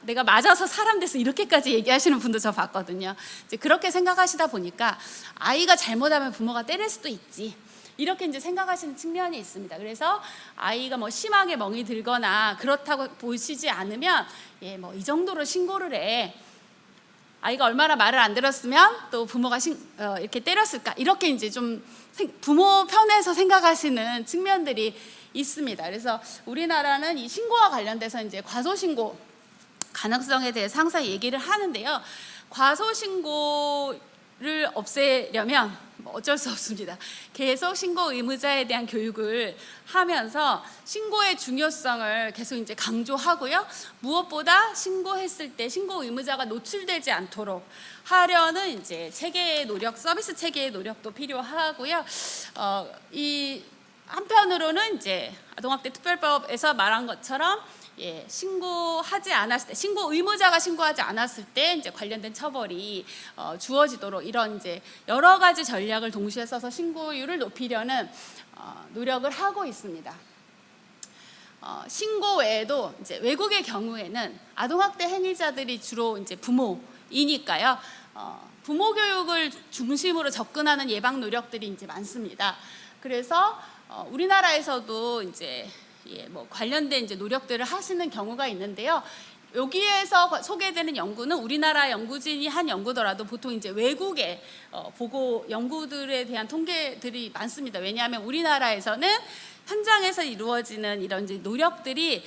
S5: 내가 맞아서 사람 돼서 이렇게까지 얘기하시는 분도 저 봤거든요. 이제 그렇게 생각하시다 보니까 아이가 잘못하면 부모가 때릴 수도 있지, 이렇게 이제 생각하시는 측면이 있습니다. 그래서 아이가 심하게 멍이 들거나 그렇다고 보시지 않으면 이 정도로 신고를 해, 아이가 얼마나 말을 안 들었으면 또 부모가 이렇게 때렸을까, 이렇게 이제 좀 부모 편에서 생각하시는 측면들이 있습니다. 그래서 우리나라는 이 신고와 관련돼서 이제 과소신고 가능성에 대해서 항상 얘기를 하는데요. 과소신고를 없애려면 어쩔 수 없습니다. 계속 신고 의무자에 대한 교육을 하면서 신고의 중요성을 계속 이제 강조하고요. 무엇보다 신고했을 때 신고 의무자가 노출되지 않도록 하려는 이제 체계의 노력, 서비스 체계의 노력도 필요하고요. 이 한편으로는 이제 아동학대 특별법에서 말한 것처럼 신고하지 않았을 때, 신고 의무자가 신고하지 않았을 때 이제 관련된 처벌이 주어지도록 이런 이제 여러 가지 전략을 동시에 써서 신고율을 높이려는 노력을 하고 있습니다. 신고 외에도 이제 외국의 경우에는 아동학대 행위자들이 주로 이제 부모이니까요. 부모 교육을 중심으로 접근하는 예방 노력들이 이제 많습니다. 그래서 우리나라에서도 이제 관련된 이제 노력들을 하시는 경우가 있는데요. 여기에서 소개되는 연구는 우리나라 연구진이 한 연구더라도 보통 이제 외국의 보고 연구들에 대한 통계들이 많습니다. 왜냐하면 우리나라에서는 현장에서 이루어지는 이런 이제 노력들이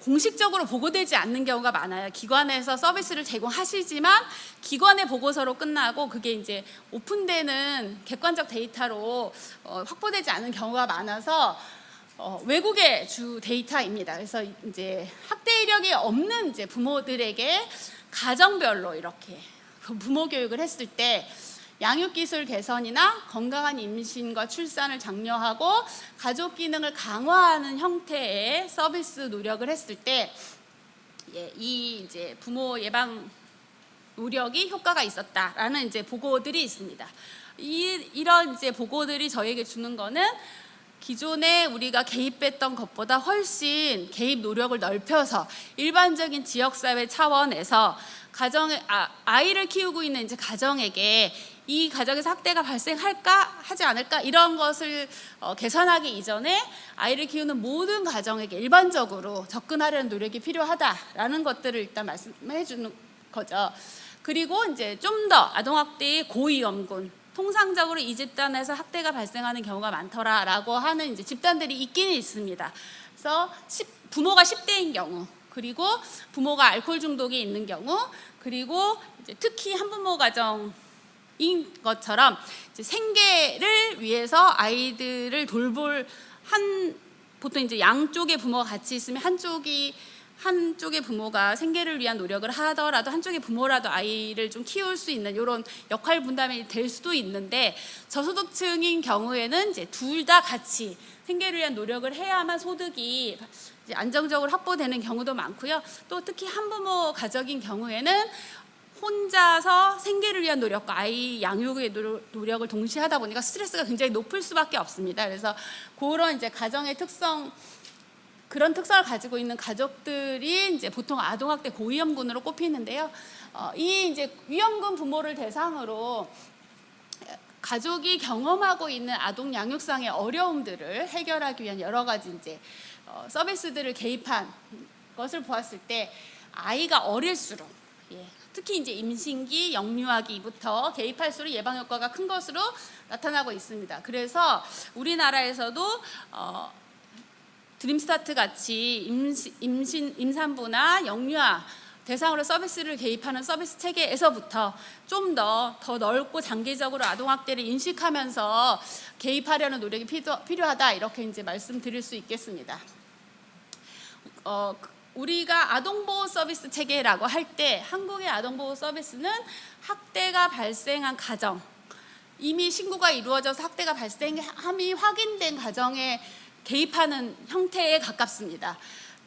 S5: 공식적으로 보고되지 않는 경우가 많아요. 기관에서 서비스를 제공하시지만 기관의 보고서로 끝나고 그게 이제 오픈되는 객관적 데이터로 확보되지 않은 경우가 많아서 외국의 주 데이터입니다. 그래서 이제 학대 이력이 없는 이제 부모들에게 가정별로 이렇게 부모 교육을 했을 때 양육 기술 개선이나 건강한 임신과 출산을 장려하고 가족 기능을 강화하는 형태의 서비스 노력을 했을 때 이 이제 부모 예방 노력이 효과가 있었다라는 이제 보고들이 있습니다. 이런 이제 보고들이 저희에게 주는 거는 기존에 우리가 개입했던 것보다 훨씬 개입 노력을 넓혀서 일반적인 지역사회 차원에서 가정에 아이를 키우고 있는 이제 가정에게 이 가정에서 학대가 발생할까 하지 않을까 이런 것을 개선하기 이전에 아이를 키우는 모든 가정에게 일반적으로 접근하려는 노력이 필요하다라는 것들을 일단 말씀해 주는 거죠. 그리고 이제 좀 더 아동학대의 고위험군, 통상적으로 이 집단에서 학대가 발생하는 경우가 많더라라고 하는 이제 집단들이 있기는 있습니다. 그래서 부모가 10대인 경우, 그리고 부모가 알코올 중독이 있는 경우, 그리고 이제 특히 한부모 가정인 것처럼 이제 생계를 위해서 아이들을 돌볼 보통 이제 양쪽의 부모가 같이 있으면 한쪽의 부모가 생계를 위한 노력을 하더라도 한쪽의 부모라도 아이를 좀 키울 수 있는 이런 역할 분담이 될 수도 있는데, 저소득층인 경우에는 이제 둘 다 같이 생계를 위한 노력을 해야만 소득이 이제 안정적으로 확보되는 경우도 많고요. 또 특히 한부모 가정인 경우에는 혼자서 생계를 위한 노력과 아이 양육의 노력을 동시에 하다 보니까 스트레스가 굉장히 높을 수밖에 없습니다. 그래서 그런 이제 가정의 그런 특성을 가지고 있는 가족들이 이제 보통 아동학대 고위험군으로 꼽히는데요. 이 이제 위험군 부모를 대상으로 가족이 경험하고 있는 아동 양육상의 어려움들을 해결하기 위한 여러 가지 이제 서비스들을 개입한 것을 보았을 때 아이가 어릴수록 특히 이제 임신기, 영유아기부터 개입할수록 예방 효과가 큰 것으로 나타나고 있습니다. 그래서 우리나라에서도 드림스타트 같이 임산부나 영유아 대상으로 서비스를 개입하는 서비스 체계에서부터 좀 더 넓고 장기적으로 아동학대를 인식하면서 개입하려는 노력이 필요하다, 이렇게 이제 말씀드릴 수 있겠습니다. 우리가 아동보호 서비스 체계라고 할 때 한국의 아동보호 서비스는 학대가 발생한 가정, 이미 신고가 이루어져서 학대가 발생함이 확인된 가정에 개입하는 형태에 가깝습니다.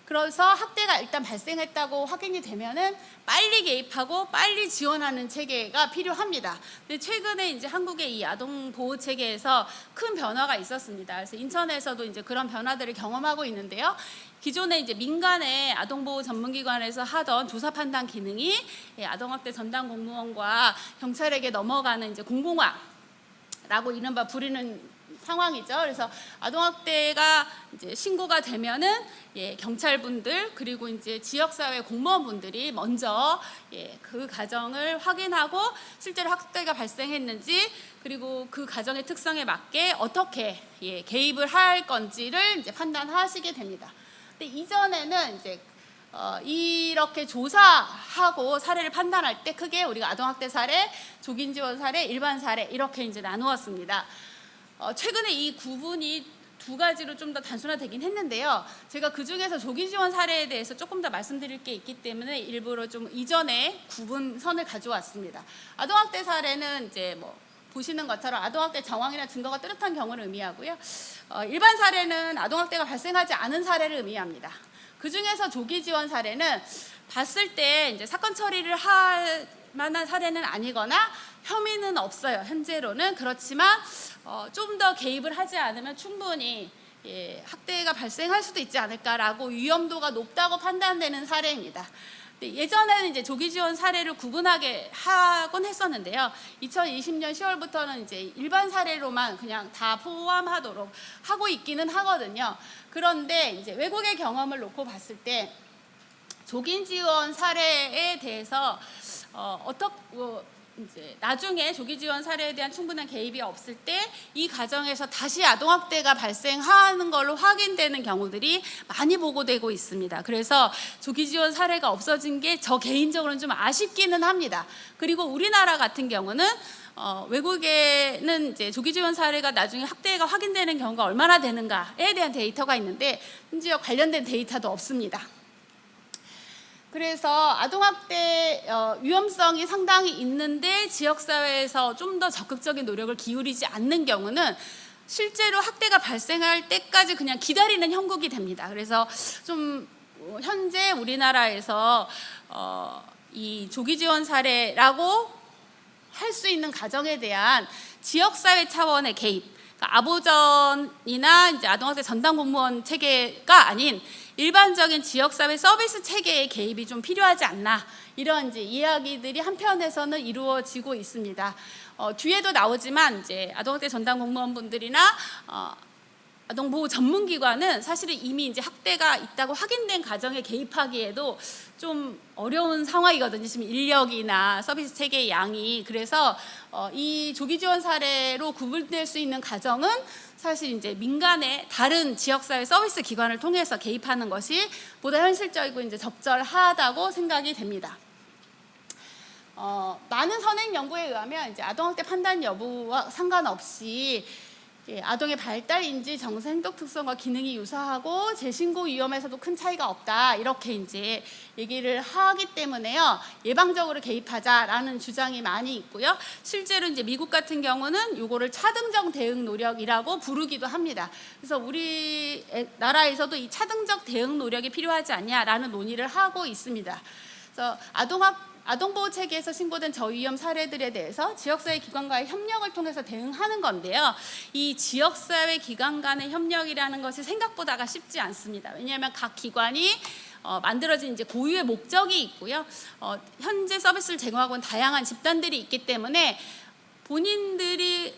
S5: 그래서 학대가 일단 발생했다고 확인이 되면은 빨리 개입하고 빨리 지원하는 체계가 필요합니다. 근데 최근에 이제 한국의 이 아동 보호 체계에서 큰 변화가 있었습니다. 그래서 인천에서도 이제 그런 변화들을 경험하고 있는데요. 기존에 이제 민간의 아동보호 전문기관에서 하던 조사 판단 기능이 아동학대 전담 공무원과 경찰에게 넘어가는 이제 공공화라고 이른바 부르는 상황이죠. 그래서 아동학대가 이제 신고가 되면은 경찰분들 그리고 이제 지역사회 공무원분들이 먼저 그 가정을 확인하고 실제로 학대가 발생했는지, 그리고 그 가정의 특성에 맞게 어떻게 개입을 할 건지를 이제 판단하시게 됩니다. 근데 이전에는 이제 이렇게 조사하고 사례를 판단할 때 크게 우리가 아동학대 사례, 조기 지원 사례, 일반 사례 이렇게 이제 나누었습니다. 최근에 이 구분이 두 가지로 좀 더 단순화되긴 했는데요. 제가 그 중에서 조기 지원 사례에 대해서 조금 더 말씀드릴 게 있기 때문에 일부러 좀 이전에 구분선을 가져왔습니다. 아동학대 사례는 이제 뭐 보시는 것처럼 아동학대 정황이나 증거가 뚜렷한 경우를 의미하고요. 일반 사례는 아동학대가 발생하지 않은 사례를 의미합니다. 그 중에서 조기 지원 사례는 봤을 때 이제 사건 처리를 할 만한 사례는 아니거나 혐의는 없어요. 현재로는. 그렇지만 좀 더 개입을 하지 않으면 충분히 학대가 발생할 수도 있지 않을까라고 위험도가 높다고 판단되는 사례입니다. 예전에는 이제 조기 지원 사례를 구분하게 하곤 했었는데요. 2020년 10월부터는 이제 일반 사례로만 그냥 다 포함하도록 하고 있기는 하거든요. 그런데 이제 외국의 경험을 놓고 봤을 때 조기 지원 사례에 대해서 이제 나중에 조기 지원 사례에 대한 충분한 개입이 없을 때 이 가정에서 다시 아동학대가 발생하는 걸로 확인되는 경우들이 많이 보고되고 있습니다. 그래서 조기 지원 사례가 없어진 게 저 개인적으로는 좀 아쉽기는 합니다. 그리고 우리나라 같은 경우는 외국에는 이제 조기 지원 사례가 나중에 학대가 확인되는 경우가 얼마나 되는가에 대한 데이터가 있는데 심지어 관련된 데이터도 없습니다. 그래서 아동학대 위험성이 상당히 있는데 지역사회에서 좀 더 적극적인 노력을 기울이지 않는 경우는 실제로 학대가 발생할 때까지 그냥 기다리는 형국이 됩니다. 그래서 좀 현재 우리나라에서 이 조기 지원 사례라고 할 수 있는 가정에 대한 지역사회 차원의 개입, 그러니까 아보전이나 이제 아동학대 전담 공무원 체계가 아닌 일반적인 지역사회 서비스 체계의 개입이 좀 필요하지 않나, 이런 이제 이야기들이 한편에서는 이루어지고 있습니다. 뒤에도 나오지만 이제 아동학대 전담 공무원분들이나 아동보호 전문기관은 사실은 이미 이제 학대가 있다고 확인된 가정에 개입하기에도 좀 어려운 상황이거든요. 지금 인력이나 서비스 체계의 양이. 그래서 이 조기 지원 사례로 구분될 수 있는 가정은 사실 이제 민간의 다른 지역사회 서비스 기관을 통해서 개입하는 것이 보다 현실적이고 이제 적절하다고 생각이 됩니다. 많은 선행 연구에 의하면 이제 아동학대 판단 여부와 상관없이 아동의 발달, 인지, 정서, 행동 특성과 기능이 유사하고 재신고 위험에서도 큰 차이가 없다, 이렇게 이제 얘기를 하기 때문에요, 예방적으로 개입하자라는 주장이 많이 있고요. 실제로 이제 미국 같은 경우는 이거를 차등적 대응 노력이라고 부르기도 합니다. 그래서 우리 나라에서도 이 차등적 대응 노력이 필요하지 않냐라는 논의를 하고 있습니다. 그래서 아동보호 체계에서 신고된 저위험 사례들에 대해서 지역사회 기관과의 협력을 통해서 대응하는 건데요. 이 지역사회 기관 간의 협력이라는 것이 생각보다가 쉽지 않습니다. 왜냐하면 각 기관이 만들어진 이제 고유의 목적이 있고요. 현재 서비스를 제공하고 있는 다양한 집단들이 있기 때문에 본인들이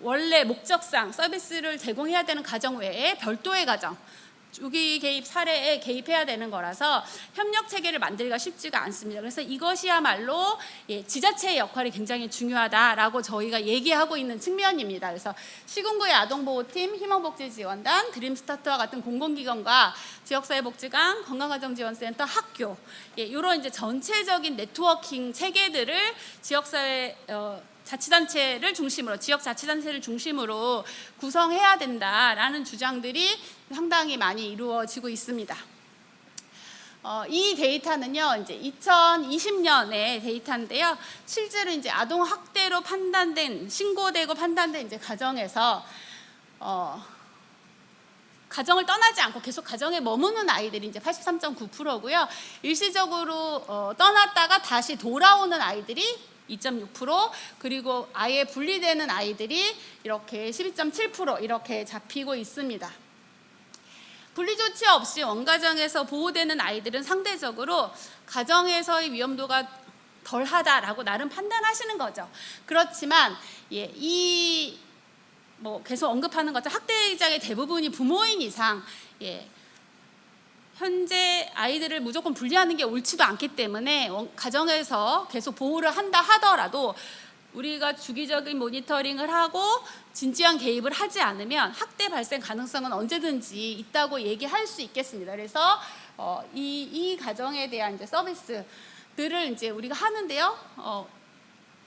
S5: 원래 목적상 서비스를 제공해야 되는 가정 외에 별도의 가정, 조기 개입 사례에 개입해야 되는 거라서 협력 체계를 만들기가 쉽지가 않습니다. 그래서 이것이야말로 지자체의 역할이 굉장히 중요하다라고 저희가 얘기하고 있는 측면입니다. 그래서 시군구의 아동보호팀, 희망복지지원단, 드림스타트와 같은 공공기관과 지역사회복지관, 건강가정지원센터, 학교, 이런 이제 전체적인 네트워킹 체계들을 지역사회 자치단체를 중심으로, 지역자치단체를 중심으로 구성해야 된다라는 주장들이 상당히 많이 이루어지고 있습니다. 이 데이터는요, 이제 2020년의 데이터인데요. 실제로 이제 아동 학대로 신고되고 판단된 이제 가정에서 가정을 떠나지 않고 계속 가정에 머무는 아이들이 이제 83.9%고요. 일시적으로 떠났다가 다시 돌아오는 아이들이 2.6%, 그리고 아예 분리되는 아이들이 이렇게 12.7% 이렇게 잡히고 있습니다. 분리 조치 없이 원가정에서 보호되는 아이들은 상대적으로 가정에서의 위험도가 덜하다라고 나름 판단하시는 거죠. 그렇지만 계속 언급하는 것처럼 학대자의 대부분이 부모인 이상 현재 아이들을 무조건 분리하는 게 옳지도 않기 때문에 가정에서 계속 보호를 한다 하더라도 우리가 주기적인 모니터링을 하고 진지한 개입을 하지 않으면 학대 발생 가능성은 언제든지 있다고 얘기할 수 있겠습니다. 그래서 이 가정에 대한 이제 서비스들을 이제 우리가 하는데요.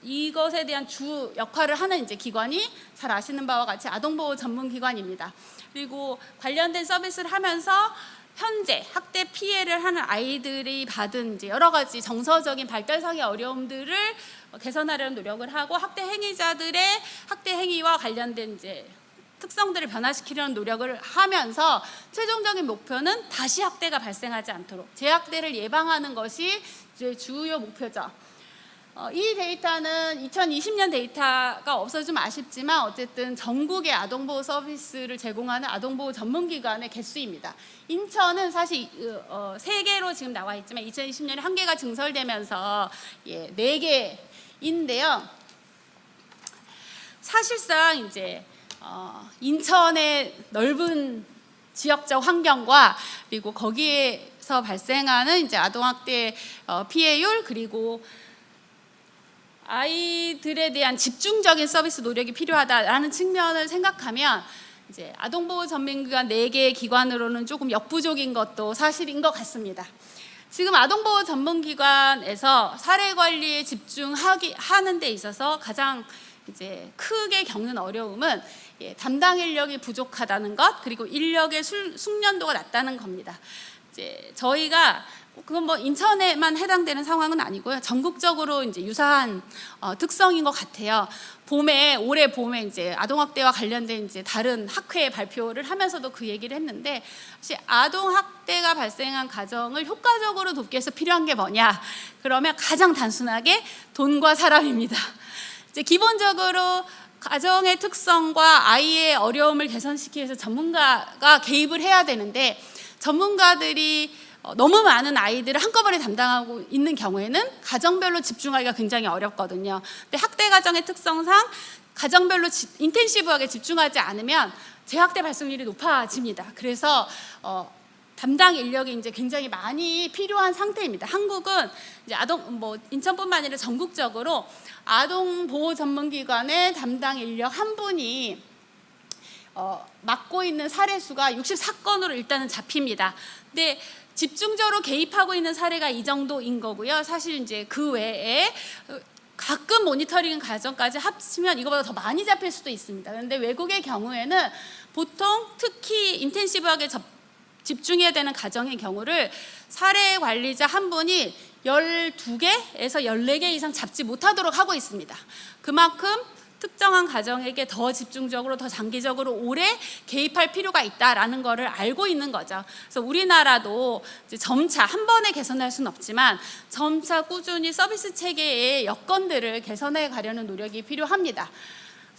S5: 이것에 대한 주 역할을 하는 이제 기관이 잘 아시는 바와 같이 아동보호 전문기관입니다. 그리고 관련된 서비스를 하면서 현재 학대 피해를 하는 아이들이 받은 이제 여러 가지 정서적인 발달상의 어려움들을 개선하려는 노력을 하고 학대 행위자들의 학대 행위와 관련된 이제 특성들을 변화시키려는 노력을 하면서 최종적인 목표는 다시 학대가 발생하지 않도록 재학대를 예방하는 것이 이제 주요 목표죠. 이 데이터는 2020년 데이터가 없어서 좀 아쉽지만 어쨌든 전국의 아동보호 서비스를 제공하는 아동보호 전문기관의 개수입니다. 인천은 사실 3개로 지금 나와 있지만 2020년에 1개가 증설되면서 4개인데요. 사실상 이제 인천의 넓은 지역적 환경과 그리고 거기에서 발생하는 이제 아동학대 피해율, 그리고 아이들에 대한 집중적인 서비스 노력이 필요하다라는 측면을 생각하면 이제 아동보호 전문기관 4개의 기관으로는 조금 역부족인 것도 사실인 것 같습니다. 지금 아동보호 전문기관에서 사례 관리에 집중하는 데 있어서 가장 이제 크게 겪는 어려움은 담당 인력이 부족하다는 것, 그리고 인력의 숙련도가 낮다는 겁니다. 이제 저희가 그건 뭐 인천에만 해당되는 상황은 아니고요. 전국적으로 이제 유사한 특성인 것 같아요. 올해 봄에 이제 아동학대와 관련된 이제 다른 학회 발표를 하면서도 그 얘기를 했는데, 사실 아동학대가 발생한 가정을 효과적으로 돕기 위해서 필요한 게 뭐냐? 그러면 가장 단순하게 돈과 사람입니다. 이제 기본적으로 가정의 특성과 아이의 어려움을 개선시키기 위해서 전문가가 개입을 해야 되는데, 전문가들이 너무 많은 아이들을 한꺼번에 담당하고 있는 경우에는 가정별로 집중하기가 굉장히 어렵거든요. 근데 학대 가정의 특성상 가정별로 인텐시브하게 집중하지 않으면 재학대 발생률이 높아집니다. 그래서 담당 인력이 이제 굉장히 많이 필요한 상태입니다. 한국은 이제 인천뿐만 아니라 전국적으로 아동 보호 전문기관의 담당 인력 한 분이 맡고 있는 사례 수가 64건으로 일단은 잡힙니다. 근데 집중적으로 개입하고 있는 사례가 이 정도인 거고요. 사실 이제 그 외에 가끔 모니터링 과정까지 합치면 이거보다 더 많이 잡힐 수도 있습니다. 그런데 외국의 경우에는 보통 특히 인텐시브하게 집중해야 되는 가정의 경우를 사례 관리자 한 분이 12개에서 14개 이상 잡지 못하도록 하고 있습니다. 그만큼 특정한 가정에게 더 집중적으로 더 장기적으로 오래 개입할 필요가 있다라는 것을 알고 있는 거죠. 그래서 우리나라도 이제 점차 한 번에 개선할 수는 없지만 점차 꾸준히 서비스 체계의 여건들을 개선해 가려는 노력이 필요합니다.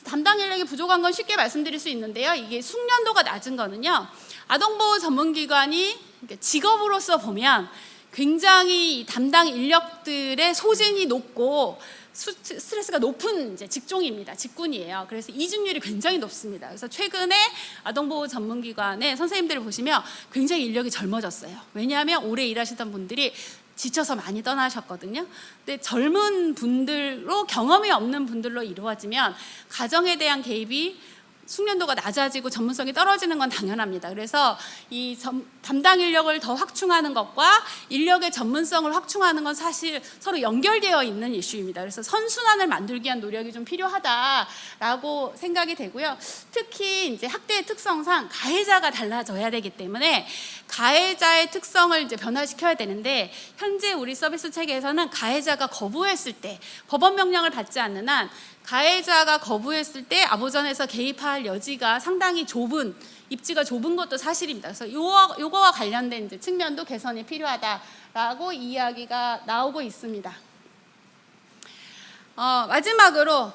S5: 담당 인력이 부족한 건 쉽게 말씀드릴 수 있는데요. 이게 숙련도가 낮은 거는요. 아동보호 전문기관이 직업으로서 보면 굉장히 담당 인력들의 소진이 높고 스트레스가 높은 이제 직종입니다. 직군이에요. 그래서 이직률이 굉장히 높습니다. 그래서 최근에 아동보호 전문기관의 선생님들을 보시면 굉장히 인력이 젊어졌어요. 왜냐하면 오래 일하시던 분들이 지쳐서 많이 떠나셨거든요. 근데 젊은 분들로 경험이 없는 분들로 이루어지면 가정에 대한 개입이 숙련도가 낮아지고 전문성이 떨어지는 건 당연합니다. 그래서 이 담당 인력을 더 확충하는 것과 인력의 전문성을 확충하는 건 사실 서로 연결되어 있는 이슈입니다. 그래서 선순환을 만들기 위한 노력이 좀 필요하다라고 생각이 되고요. 특히 이제 학대의 특성상 가해자가 달라져야 되기 때문에 가해자의 특성을 이제 변화시켜야 되는데, 현재 우리 서비스 체계에서는 가해자가 거부했을 때, 법원 명령을 받지 않는 한 가해자가 거부했을 때 아보전에서 개입할 여지가 상당히 입지가 좁은 것도 사실입니다. 그래서 요거와 관련된 이제 측면도 개선이 필요하다라고 이야기가 나오고 있습니다. 마지막으로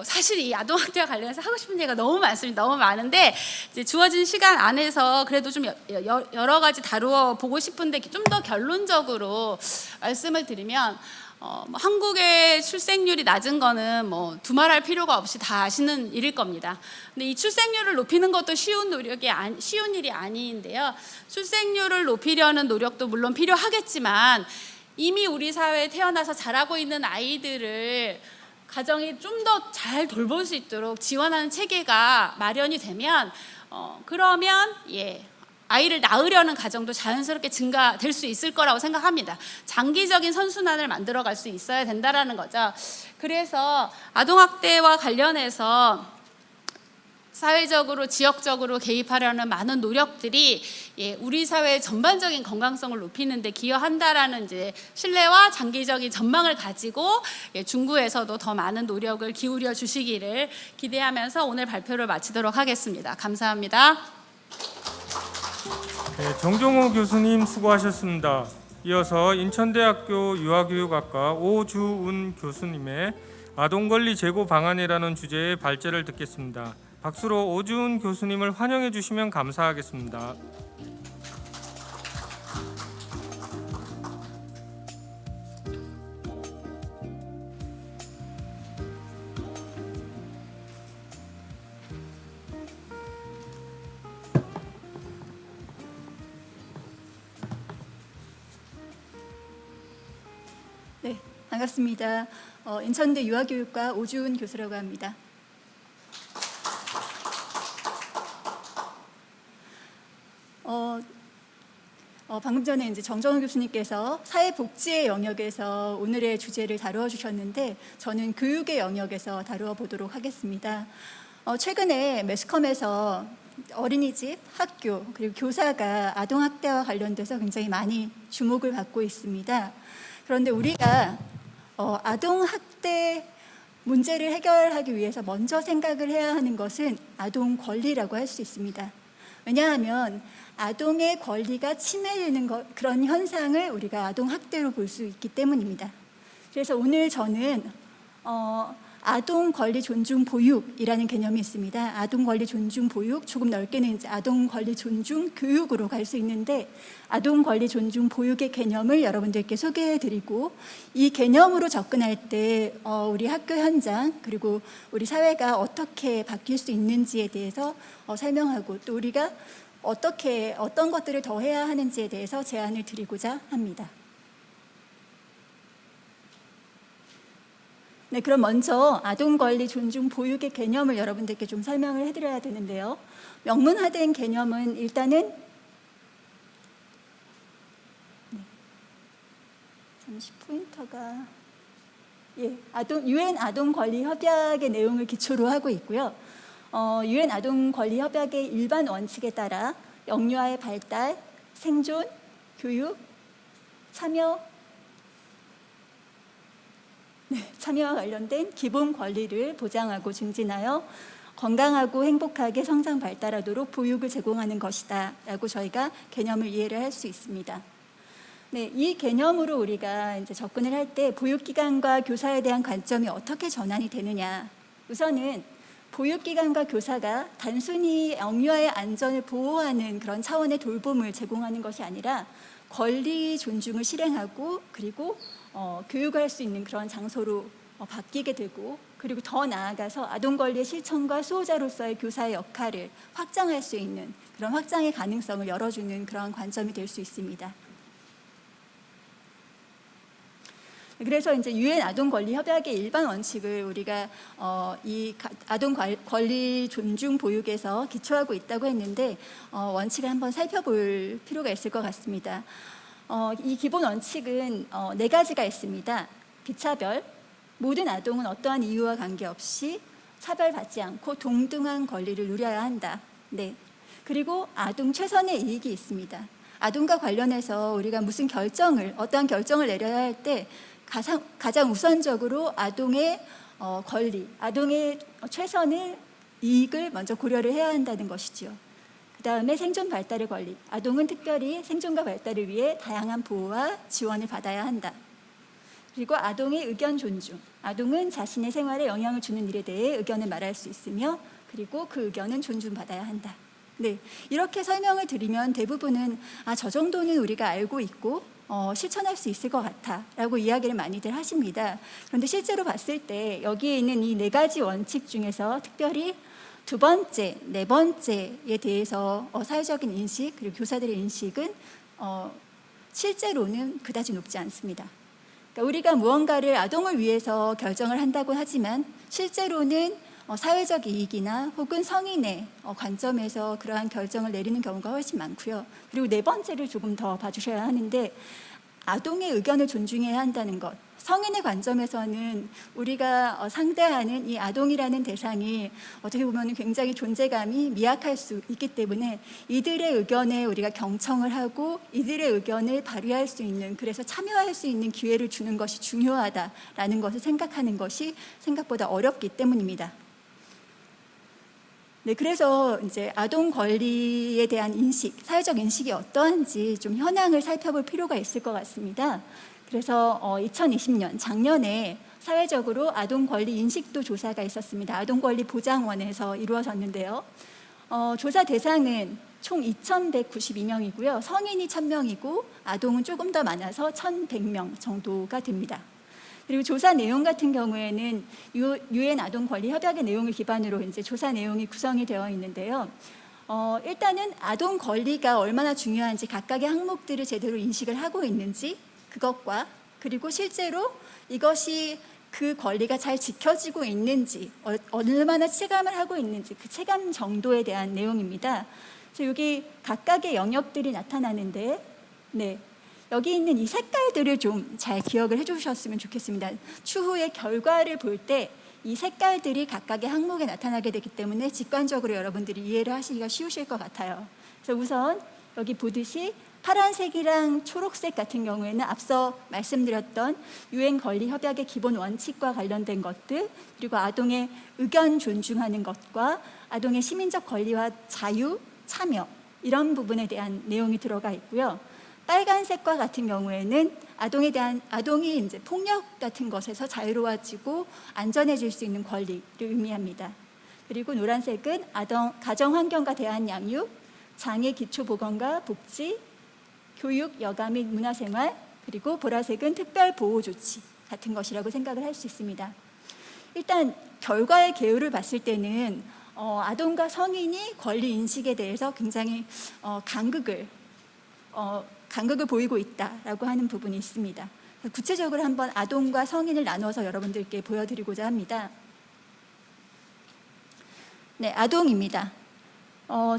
S5: 사실 이 아동학대와 관련해서 하고 싶은 얘기가 너무 많습니다. 너무 많은데 이제 주어진 시간 안에서 그래도 좀 여러 가지 다루어 보고 싶은데, 좀 더 결론적으로 말씀을 드리면, 한국의 출생률이 낮은 거는 두말할 필요가 없이 다 아시는 일일 겁니다. 근데 이 출생률을 높이는 것도 쉬운 일이 아닌데요. 출생률을 높이려는 노력도 물론 필요하겠지만, 이미 우리 사회에 태어나서 자라고 있는 아이들을 가정이 좀 더 잘 돌볼 수 있도록 지원하는 체계가 마련이 되면, 그러면 아이를 낳으려는 가정도 자연스럽게 증가될 수 있을 거라고 생각합니다. 장기적인 선순환을 만들어갈 수 있어야 된다라는 거죠. 그래서 아동학대와 관련해서 사회적으로 지역적으로 개입하려는 많은 노력들이 우리 사회의 전반적인 건강성을 높이는 데 기여한다라는 이제 신뢰와 장기적인 전망을 가지고 중구에서도 더 많은 노력을 기울여 주시기를 기대하면서 오늘 발표를 마치도록 하겠습니다. 감사합니다.
S1: 네, 정종호 교수님 수고하셨습니다. 이어서 인천대학교 유아교육학과 오주운 교수님의 아동권리 제고 방안이라는 주제의 발제를 듣겠습니다. 박수로 오주운 교수님을 환영해 주시면 감사하겠습니다.
S6: 네, 반갑습니다. 인천대 유아교육과 오주은 교수라고 합니다. 방금 전에 이제 정정훈 교수님께서 사회복지의 영역에서 오늘의 주제를 다루어 주셨는데, 저는 교육의 영역에서 다루어 보도록 하겠습니다. 최근에 매스컴에서 어린이집, 학교, 그리고 교사가 아동학대와 관련돼서 굉장히 많이 주목을 받고 있습니다. 그런데 우리가 아동학대 문제를 해결하기 위해서 먼저 생각을 해야 하는 것은 아동 권리라고 할 수 있습니다. 왜냐하면 아동의 권리가 침해되는 그런 현상을 우리가 아동학대로 볼 수 있기 때문입니다. 그래서 오늘 저는 아동 권리 존중 보육이라는 개념이 있습니다. 아동 권리 존중 보육, 조금 넓게는 이제 아동 권리 존중 교육으로 갈 수 있는데, 아동 권리 존중 보육의 개념을 여러분들께 소개해드리고, 이 개념으로 접근할 때 우리 학교 현장 그리고 우리 사회가 어떻게 바뀔 수 있는지에 대해서 설명하고, 또 우리가 어떤 것들을 더 해야 하는지에 대해서 제안을 드리고자 합니다. 네, 그럼 먼저 아동 권리 존중 보육의 개념을 여러분들께 좀 설명을 해드려야 되는데요. 명문화된 개념은 일단은 잠시 포인터가 유엔 아동 권리 협약의 내용을 기초로 하고 있고요. 유엔 아동 권리 협약의 일반 원칙에 따라 영유아의 발달, 생존, 교육, 참여와 관련된 기본 권리를 보장하고 증진하여 건강하고 행복하게 성장 발달하도록 보육을 제공하는 것이다 라고 저희가 개념을 이해를 할 수 있습니다. 네, 이 개념으로 우리가 이제 접근을 할 때 보육기관과 교사에 대한 관점이 어떻게 전환이 되느냐. 우선은 보육기관과 교사가 단순히 영유아의 안전을 보호하는 그런 차원의 돌봄을 제공하는 것이 아니라 권리 존중을 실행하고, 그리고 교육할 수 있는 그런 장소로 바뀌게 되고, 그리고 더 나아가서 아동 권리의 실천과 수호자로서의 교사의 역할을 확장할 수 있는 그런 확장의 가능성을 열어주는 그런 관점이 될 수 있습니다. 그래서 이제 유엔 아동 권리 협약의 일반 원칙을 우리가 이 아동 권리 존중 보육에서 기초하고 있다고 했는데, 원칙을 한번 살펴볼 필요가 있을 것 같습니다. 이 기본 원칙은 4가지가 있습니다. 비차별, 모든 아동은 어떠한 이유와 관계없이 차별받지 않고 동등한 권리를 누려야 한다. 네. 그리고 아동 최선의 이익이 있습니다. 아동과 관련해서 우리가 무슨 어떠한 결정을 내려야 할 때 가장 우선적으로 아동의 권리, 아동의 최선의 이익을 먼저 고려를 해야 한다는 것이지요. 그 다음에 생존 발달의 권리, 아동은 특별히 생존과 발달을 위해 다양한 보호와 지원을 받아야 한다. 그리고 아동의 의견 존중, 아동은 자신의 생활에 영향을 주는 일에 대해 의견을 말할 수 있으며, 그리고 그 의견은 존중받아야 한다. 네, 이렇게 설명을 드리면 대부분은 저 정도는 우리가 알고 있고 실천할 수 있을 것 같아 라고 이야기를 많이들 하십니다. 그런데 실제로 봤을 때 여기에 있는 이 4가지 원칙 중에서 특별히 2번째, 4번째에 대해서 사회적인 인식, 그리고 교사들의 인식은 실제로는 그다지 높지 않습니다. 그러니까 우리가 무언가를 아동을 위해서 결정을 한다고 하지만 실제로는 사회적 이익이나 혹은 성인의 관점에서 그러한 결정을 내리는 경우가 훨씬 많고요. 그리고 4번째를 조금 더 봐주셔야 하는데, 아동의 의견을 존중해야 한다는 것. 성인의 관점에서는 우리가 상대하는 이 아동이라는 대상이 어떻게 보면 굉장히 존재감이 미약할 수 있기 때문에 이들의 의견에 우리가 경청을 하고 이들의 의견을 발휘할 수 있는, 그래서 참여할 수 있는 기회를 주는 것이 중요하다라는 것을 생각하는 것이 생각보다 어렵기 때문입니다. 네, 그래서 이제 아동 권리에 대한 인식, 사회적 인식이 어떠한지 좀 현황을 살펴볼 필요가 있을 것 같습니다. 그래서 2020년 작년에 사회적으로 아동 권리 인식도 조사가 있었습니다. 아동 권리 보장원에서 이루어졌는데요. 조사 대상은 총 2,192명이고요. 성인이 1,000명이고 아동은 조금 더 많아서 1,100명 정도가 됩니다. 그리고 조사 내용 같은 경우에는 유엔 아동 권리 협약의 내용을 기반으로 이제 조사 내용이 구성이 되어 있는데요. 일단은 아동 권리가 얼마나 중요한지 각각의 항목들을 제대로 인식을 하고 있는지, 그것과 그리고 실제로 이것이 그 권리가 잘 지켜지고 있는지, 얼마나 체감을 하고 있는지 그 체감 정도에 대한 내용입니다. 그래서 여기 각각의 영역들이 나타나는데, 네, 여기 있는 이 색깔들을 좀 잘 기억을 해주셨으면 좋겠습니다. 추후에 결과를 볼 때 이 색깔들이 각각의 항목에 나타나게 되기 때문에 직관적으로 여러분들이 이해를 하시기가 쉬우실 것 같아요. 그래서 우선 여기 보듯이 파란색이랑 초록색 같은 경우에는 앞서 말씀드렸던 유엔 권리 협약의 기본 원칙과 관련된 것들, 그리고 아동의 의견 존중하는 것과 아동의 시민적 권리와 자유, 참여 이런 부분에 대한 내용이 들어가 있고요. 빨간색과 같은 경우에는 아동이 이제 폭력 같은 것에서 자유로워지고 안전해질 수 있는 권리를 의미합니다. 그리고 노란색은 가정 환경과 대한 양육, 장애 기초 보건과 복지, 교육, 여가 및 문화생활, 그리고 보라색은 특별 보호 조치 같은 것이라고 생각을 할 수 있습니다. 일단 결과의 개요를 봤을 때는 아동과 성인이 권리 인식에 대해서 굉장히 간극을 보이고 있다라고 하는 부분이 있습니다. 구체적으로 한번 아동과 성인을 나눠서 여러분들께 보여드리고자 합니다. 네, 아동입니다.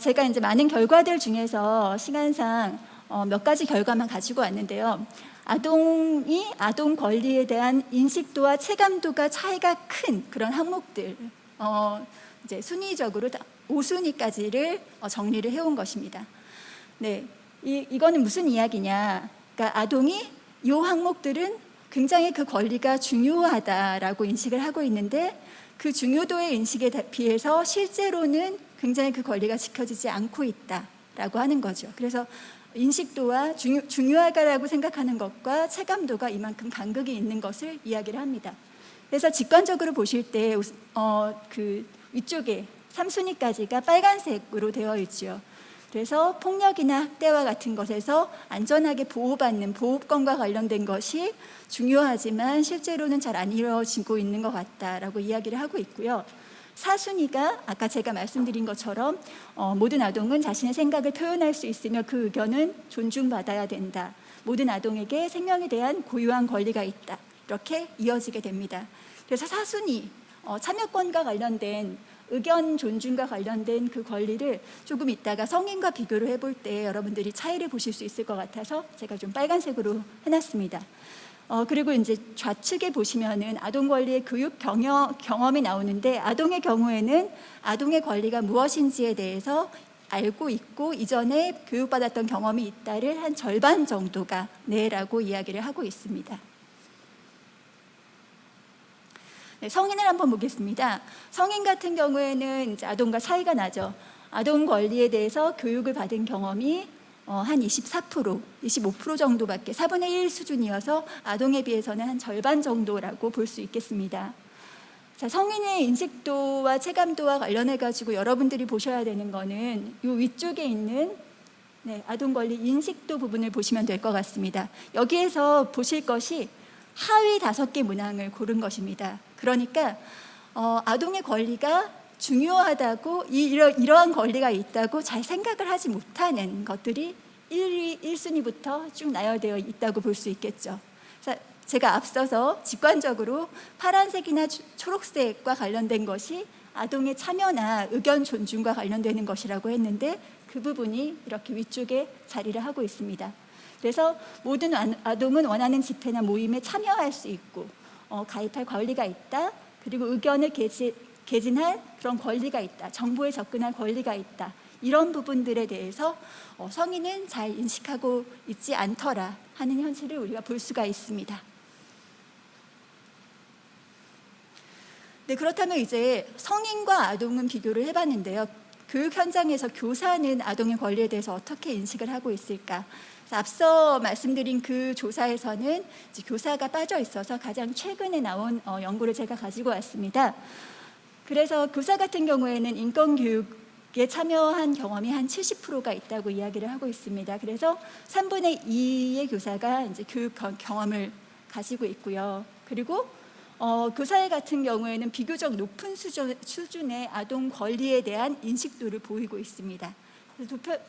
S6: 제가 이제 많은 결과들 중에서 시간상 몇 가지 결과만 가지고 왔는데요. 아동이 아동 권리에 대한 인식도와 체감도가 차이가 큰 그런 항목들, 이제 순위적으로 5순위까지를 정리를 해온 것입니다. 네, 이거는 무슨 이야기냐? 그러니까 아동이 이 항목들은 굉장히 그 권리가 중요하다라고 인식을 하고 있는데 그 중요도의 인식에 비해서 실제로는 굉장히 그 권리가 지켜지지 않고 있다라고 하는 거죠. 그래서 인식도와 중요하다라고 생각하는 것과 체감도가 이만큼 간극이 있는 것을 이야기를 합니다. 그래서 직관적으로 보실 때 그 위쪽에 3순위까지가 빨간색으로 되어 있죠. 그래서 폭력이나 학대와 같은 것에서 안전하게 보호받는 보호권과 관련된 것이 중요하지만 실제로는 잘 안 이루어지고 있는 것 같다라고 이야기를 하고 있고요. 4순위가 아까 제가 말씀드린 것처럼 모든 아동은 자신의 생각을 표현할 수 있으며 그 의견은 존중받아야 된다. 모든 아동에게 생명에 대한 고유한 권리가 있다. 이렇게 이어지게 됩니다. 그래서 4순위 참여권과 관련된 의견 존중과 관련된 그 권리를 조금 이따가 성인과 비교를 해볼 때 여러분들이 차이를 보실 수 있을 것 같아서 제가 좀 빨간색으로 해놨습니다. 그리고 이제 좌측에 보시면은 아동 권리의 교육 경험이 나오는데 아동의 경우에는 아동의 권리가 무엇인지에 대해서 알고 있고 이전에 교육받았던 경험이 있다를 한 절반 정도가 네라고 이야기를 하고 있습니다. 네, 성인을 한번 보겠습니다. 성인 같은 경우에는 이제 아동과 차이가 나죠. 아동 권리에 대해서 교육을 받은 경험이 한 24%, 25% 정도밖에 4분의 1 수준이어서 아동에 비해서는 한 절반 정도라고 볼 수 있겠습니다. 자, 성인의 인식도와 체감도와 관련해 가지고 여러분들이 보셔야 되는 거는 이 위쪽에 있는 아동 권리 인식도 부분을 보시면 될 것 같습니다. 여기에서 보실 것이 하위 5개 문항을 고른 것입니다. 그러니까 아동의 권리가 중요하다고 이러한 권리가 있다고 잘 생각을 하지 못하는 것들이 1순위부터 쭉 나열되어 있다고 볼 수 있겠죠. 제가 앞서서 직관적으로 파란색이나 초록색과 관련된 것이 아동의 참여나 의견 존중과 관련되는 것이라고 했는데 그 부분이 이렇게 위쪽에 자리를 하고 있습니다. 그래서 모든 아동은 원하는 집회나 모임에 참여할 수 있고 가입할 권리가 있다. 그리고 의견을 개진할 그런 권리가 있다. 정보에 접근할 권리가 있다. 이런 부분들에 대해서 성인은 잘 인식하고 있지 않더라 하는 현실을 우리가 볼 수가 있습니다. 네, 그렇다면 이제 성인과 아동은 비교를 해봤는데요. 교육 현장에서 교사는 아동의 권리에 대해서 어떻게 인식을 하고 있을까? 앞서 말씀드린 그 조사에서는 이제 교사가 빠져 있어서 가장 최근에 나온 연구를 제가 가지고 왔습니다. 그래서 교사 같은 경우에는 인권교육에 참여한 경험이 한 70%가 있다고 이야기를 하고 있습니다. 그래서 3분의 2의 교사가 이제 교육 경험을 가지고 있고요. 그리고 교사 같은 경우에는 비교적 높은 수준의 아동 권리에 대한 인식도를 보이고 있습니다.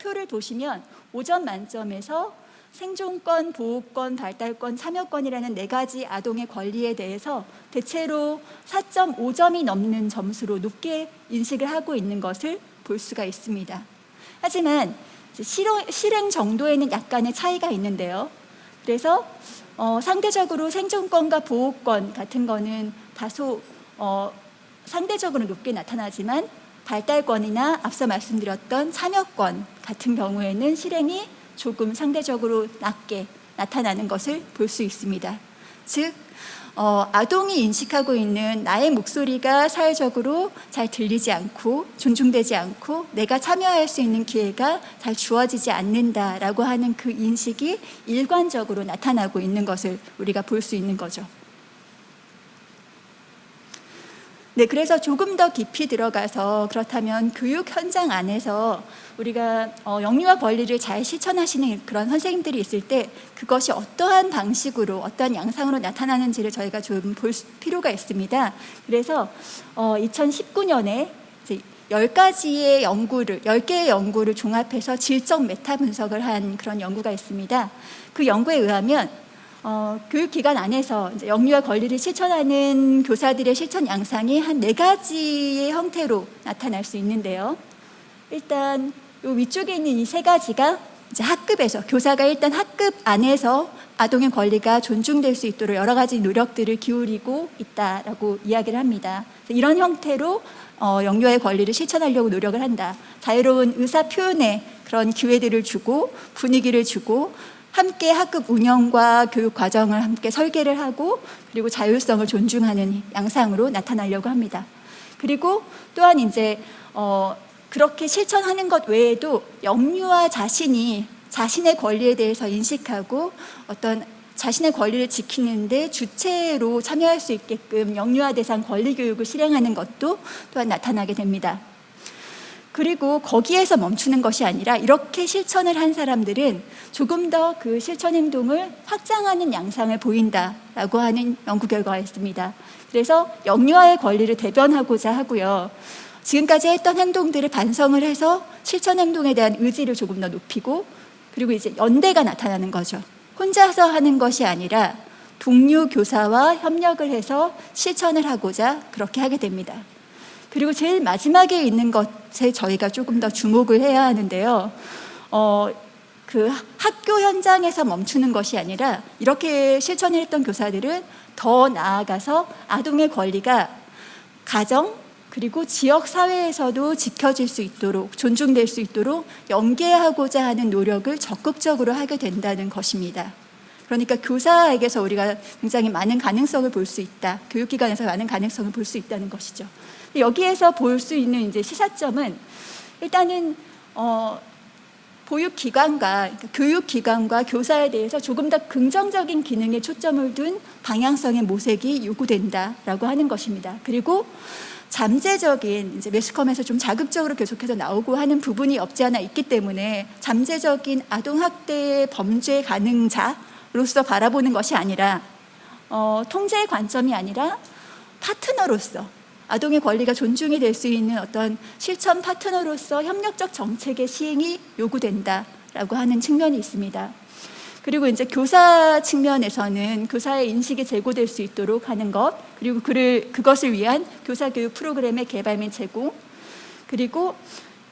S6: 표를 보시면 5점 만점에서 생존권, 보호권, 발달권, 참여권이라는 4가지 아동의 권리에 대해서 대체로 4.5점이 넘는 점수로 높게 인식을 하고 있는 것을 볼 수가 있습니다. 하지만 실행 정도에는 약간의 차이가 있는데요. 그래서 상대적으로 생존권과 보호권 같은 거는 다소 상대적으로 높게 나타나지만 발달권이나 앞서 말씀드렸던 참여권 같은 경우에는 실행이 조금 상대적으로 낮게 나타나는 것을 볼 수 있습니다. 즉 아동이 인식하고 있는 나의 목소리가 사회적으로 잘 들리지 않고 존중되지 않고 내가 참여할 수 있는 기회가 잘 주어지지 않는다라고 하는 그 인식이 일관적으로 나타나고 있는 것을 우리가 볼 수 있는 거죠. 네, 그래서 조금 더 깊이 들어가서 그렇다면 교육 현장 안에서 우리가 영유아 권리를 잘 실천하시는 그런 선생님들이 있을 때 그것이 어떠한 방식으로 어떠한 양상으로 나타나는지를 저희가 좀 볼 필요가 있습니다. 그래서 2019년에 10개의 연구를 종합해서 질적 메타 분석을 한 그런 연구가 있습니다. 그 연구에 의하면 교육기관 안에서 이제 영유아 권리를 실천하는 교사들의 실천 양상이 한 4가지의 형태로 나타날 수 있는데요. 일단 이 위쪽에 있는 이 3가지가 이제 학급에서 교사가 일단 학급 안에서 아동의 권리가 존중될 수 있도록 여러 가지 노력들을 기울이고 있다라고 이야기를 합니다. 이런 형태로 영유아의 권리를 실천하려고 노력을 한다. 자유로운 의사 표현의 그런 기회들을 주고 분위기를 주고 함께 학급 운영과 교육 과정을 함께 설계를 하고 그리고 자율성을 존중하는 양상으로 나타나려고 합니다. 그리고 또한 이제 그렇게 실천하는 것 외에도 영유아 자신이 자신의 권리에 대해서 인식하고 어떤 자신의 권리를 지키는데 주체로 참여할 수 있게끔 영유아 대상 권리 교육을 실행하는 것도 또한 나타나게 됩니다. 그리고 거기에서 멈추는 것이 아니라 이렇게 실천을 한 사람들은 조금 더 그 실천 행동을 확장하는 양상을 보인다라고 하는 연구 결과가 있습니다. 그래서 영유아의 권리를 대변하고자 하고요. 지금까지 했던 행동들을 반성을 해서 실천 행동에 대한 의지를 조금 더 높이고 그리고 이제 연대가 나타나는 거죠. 혼자서 하는 것이 아니라 동료 교사와 협력을 해서 실천을 하고자 그렇게 하게 됩니다. 그리고 제일 마지막에 있는 것에 저희가 조금 더 주목을 해야 하는데요. 그 학교 현장에서 멈추는 것이 아니라 이렇게 실천을 했던 교사들은 더 나아가서 아동의 권리가 가정 그리고 지역 사회에서도 지켜질 수 있도록 존중될 수 있도록 연계하고자 하는 노력을 적극적으로 하게 된다는 것입니다. 그러니까 교사에게서 우리가 굉장히 많은 가능성을 볼 수 있다. 교육기관에서 많은 가능성을 볼 수 있다는 것이죠. 여기에서 볼 수 있는 이제 시사점은 일단은 보육기관과 그러니까 교육기관과 교사에 대해서 조금 더 긍정적인 기능에 초점을 둔 방향성의 모색이 요구된다라고 하는 것입니다. 그리고 잠재적인 이제 매스컴에서 좀 자극적으로 계속해서 나오고 하는 부분이 없지 않아 있기 때문에 잠재적인 아동학대 범죄 가능자로서 바라보는 것이 아니라 통제의 관점이 아니라 파트너로서 아동의 권리가 존중이 될 수 있는 어떤 실천 파트너로서 협력적 정책의 시행이 요구된다라고 하는 측면이 있습니다. 그리고 이제 교사 측면에서는 교사의 인식이 제고될 수 있도록 하는 것, 그리고 그것을 위한 교사 교육 프로그램의 개발 및 제공, 그리고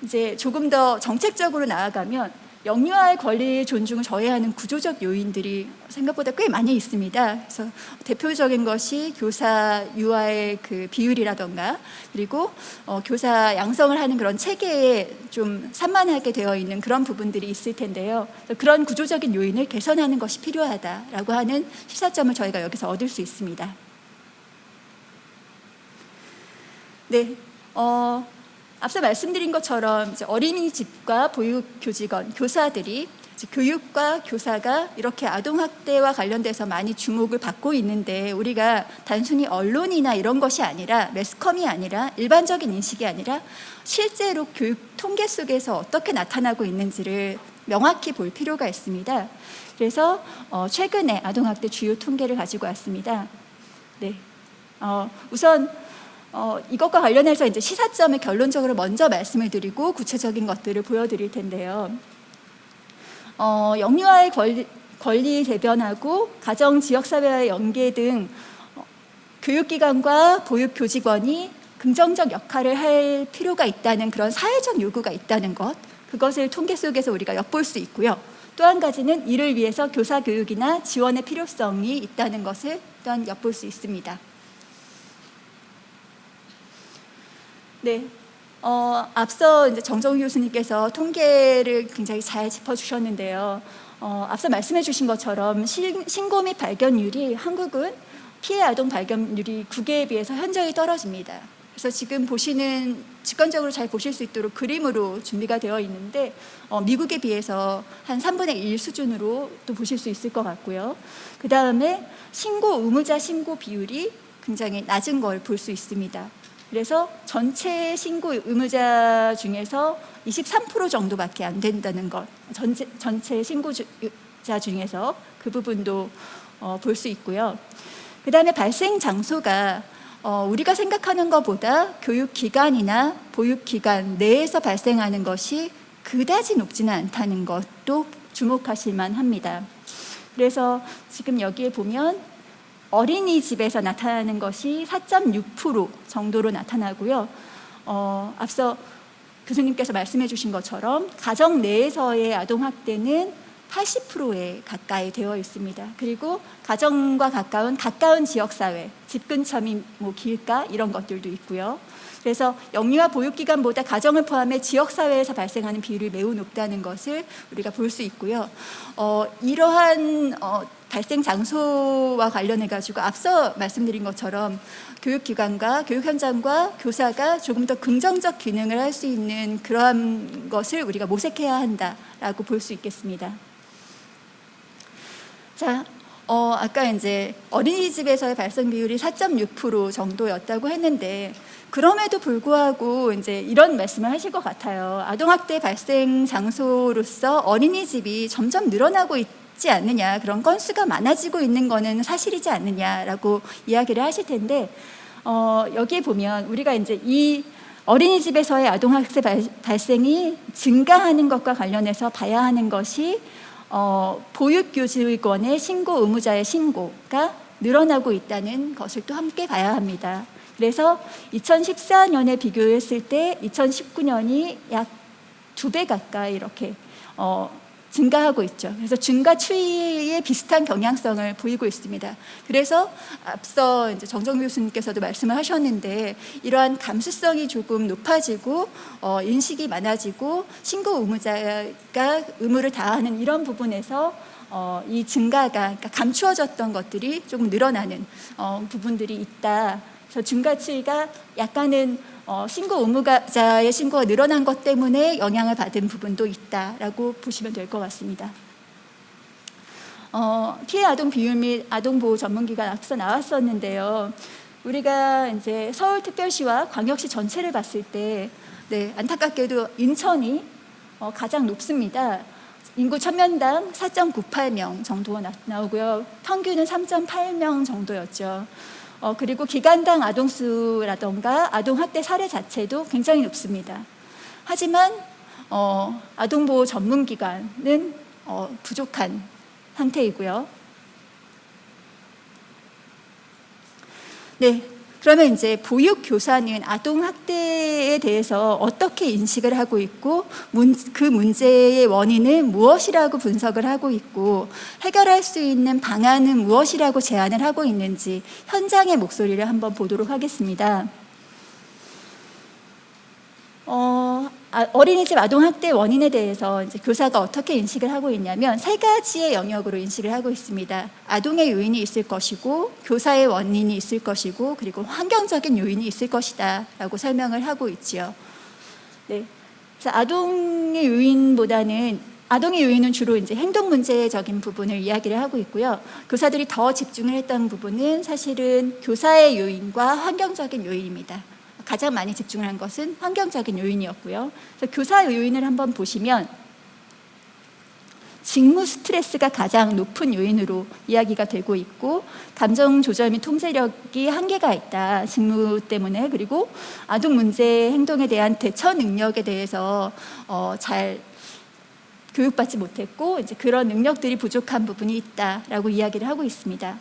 S6: 이제 조금 더 정책적으로 나아가면 영유아의 권리 존중을 저해하는 구조적 요인들이 생각보다 꽤 많이 있습니다. 그래서 대표적인 것이 교사 유아의 그 비율이라던가 그리고 교사 양성을 하는 그런 체계에 좀 산만하게 되어 있는 그런 부분들이 있을 텐데요. 그런 구조적인 요인을 개선하는 것이 필요하다라고 하는 시사점을 저희가 여기서 얻을 수 있습니다. 네. 앞서 말씀드린 것처럼 이제 어린이집과 보육교직원, 교사들이 교육과 교사가 이렇게 아동학대와 관련돼서 많이 주목을 받고 있는데 우리가 단순히 언론이나 이런 것이 아니라 매스컴이 아니라 일반적인 인식이 아니라 실제로 교육 통계 속에서 어떻게 나타나고 있는지를 명확히 볼 필요가 있습니다. 그래서 최근에 아동학대 주요 통계를 가지고 왔습니다. 네, 우선 이것과 관련해서 이제 시사점을 결론적으로 먼저 말씀을 드리고 구체적인 것들을 보여드릴 텐데요. 영유아의 권리 대변하고 가정 지역사회와의 연계 등 교육기관과 보육교직원이 긍정적 역할을 할 필요가 있다는 그런 사회적 요구가 있다는 것, 그것을 통계 속에서 우리가 엿볼 수 있고요. 또 한 가지는 이를 위해서 교사 교육이나 지원의 필요성이 있다는 것을 또한 엿볼 수 있습니다. 네. 앞서 이제 정정우 교수님께서 통계를 굉장히 잘 짚어주셨는데요. 앞서 말씀해주신 것처럼 신고 및 발견율이 한국은 피해 아동 발견율이 국외에 비해서 현저히 떨어집니다. 그래서 지금 보시는 직관적으로 잘 보실 수 있도록 그림으로 준비가 되어 있는데 미국에 비해서 한 3분의 1 수준으로 또 보실 수 있을 것 같고요. 그 다음에 신고 의무자 신고 비율이 굉장히 낮은 걸 볼 수 있습니다. 그래서 전체 신고 의무자 중에서 23% 정도밖에 안 된다는 것, 전체 신고자 중에서 그 부분도 볼 수 있고요. 그 다음에 발생 장소가 우리가 생각하는 것보다 교육기관이나 보육기관 내에서 발생하는 것이 그다지 높지는 않다는 것도 주목하실 만합니다. 그래서 지금 여기에 보면 어린이집에서 나타나는 것이 4.6% 정도로 나타나고요. 앞서 교수님께서 말씀해 주신 것처럼 가정 내에서의 아동학대는 80%에 가까이 되어 있습니다. 그리고 가정과 가까운 지역사회, 집 근처인 뭐 길가 이런 것들도 있고요. 그래서 영유아 보육기관보다 가정을 포함해 지역사회에서 발생하는 비율이 매우 높다는 것을 우리가 볼 수 있고요. 이러한 발생 장소와 관련해 가지고 앞서 말씀드린 것처럼 교육기관과 교육 현장과 교사가 조금 더 긍정적 기능을 할 수 있는 그러한 것을 우리가 모색해야 한다라고 볼 수 있겠습니다. 자, 아까 이제 어린이집에서의 발생 비율이 4.6% 정도였다고 했는데 그럼에도 불구하고 이제 이런 말씀을 하실 것 같아요. 아동학대 발생 장소로서 어린이집이 점점 늘어나고 있지 않느냐, 그런 건수가 많아지고 있는 거는 사실이지 않느냐라고 이야기를 하실 텐데 여기에 보면 우리가 이제 이 어린이집에서의 아동학대 발생이 증가하는 것과 관련해서 봐야 하는 것이 보육교직원의 신고 의무자의 신고가 늘어나고 있다는 것을 또 함께 봐야 합니다. 그래서 2014년에 비교했을 때 2019년이 약 2배 가까이 이렇게 증가하고 있죠. 그래서 증가 추이에 비슷한 경향성을 보이고 있습니다. 그래서 앞서 이제 정정우 교수님께서도 말씀을 하셨는데 이러한 감수성이 조금 높아지고 인식이 많아지고 신고 의무자가 의무를 다하는 이런 부분에서 이 증가가 그러니까 감추어졌던 것들이 조금 늘어나는 부분들이 있다. 그래서 증가 추이가 약간은 신고 의무자의 신고가 늘어난 것 때문에 영향을 받은 부분도 있다라고 보시면 될 것 같습니다. 피해 아동 비율 및 아동보호 전문기관 앞서 나왔었는데요. 우리가 이제 서울특별시와 광역시 전체를 봤을 때, 네, 안타깝게도 인천이 가장 높습니다. 인구 1000명당 4.98명 정도가 나오고요. 평균은 3.8명 정도였죠. 그리고 기간당 아동수라던가 아동학대 사례 자체도 굉장히 높습니다. 하지만 아동보호 전문기관은 부족한 상태이고요. 네, 그러면 이제 보육교사는 아동학대에 대해서 어떻게 인식을 하고 있고 그 문제의 원인은 무엇이라고 분석을 하고 있고 해결할 수 있는 방안은 무엇이라고 제안을 하고 있는지 현장의 목소리를 한번 보도록 하겠습니다. 어린이집 아동학대 원인에 대해서 이제 교사가 어떻게 인식을 하고 있냐면 3가지의 영역으로 인식을 하고 있습니다. 아동의 요인이 있을 것이고 교사의 원인이 있을 것이고 그리고 환경적인 요인이 있을 것이다 라고 설명을 하고 있지요. 네. 그래서 아동의 요인은 주로 이제 행동 문제적인 부분을 이야기를 하고 있고요. 교사들이 더 집중을 했던 부분은 사실은 교사의 요인과 환경적인 요인입니다. 가장 많이 집중을 한 것은 환경적인 요인이었고요. 그래서 교사 요인을 한번 보시면 직무 스트레스가 가장 높은 요인으로 이야기가 되고 있고 감정 조절 및 통제력이 한계가 있다. 직무 때문에. 그리고 아동 문제 행동에 대한 대처 능력에 대해서 잘 교육받지 못했고 이제 그런 능력들이 부족한 부분이 있다라고 이야기를 하고 있습니다.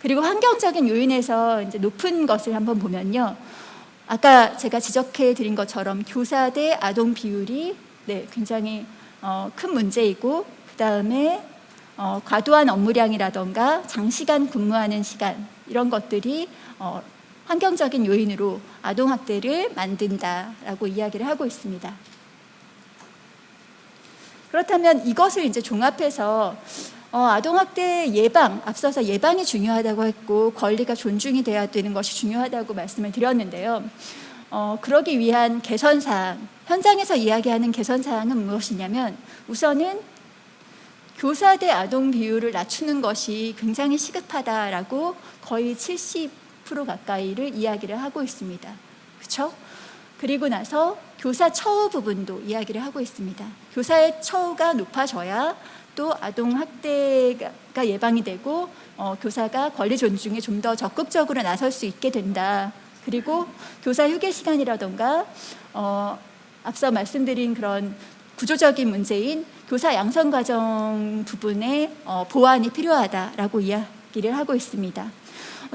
S6: 그리고 환경적인 요인에서 이제 높은 것을 한번 보면요. 아까 제가 지적해 드린 것처럼 교사 대 아동 비율이 굉장히 큰 문제이고 그다음에 과도한 업무량이라던가 장시간 근무하는 시간 이런 것들이 환경적인 요인으로 아동학대를 만든다라고 이야기를 하고 있습니다. 그렇다면 이것을 이제 종합해서 아동학대 예방, 앞서서 예방이 중요하다고 했고 권리가 존중이 돼야 되는 것이 중요하다고 말씀을 드렸는데요. 그러기 위한 개선사항, 현장에서 이야기하는 개선사항은 무엇이냐면 우선은 교사 대 아동 비율을 낮추는 것이 굉장히 시급하다라고 거의 70% 가까이를 이야기를 하고 있습니다. 그렇죠? 그리고 나서 교사 처우 부분도 이야기를 하고 있습니다. 교사의 처우가 높아져야 또 아동 학대가 예방이 되고 교사가 권리 존중에 좀 더 적극적으로 나설 수 있게 된다. 그리고 교사 휴게 시간이라던가 앞서 말씀드린 그런 구조적인 문제인 교사 양성 과정 부분에 보완이 필요하다라고 이야기를 하고 있습니다.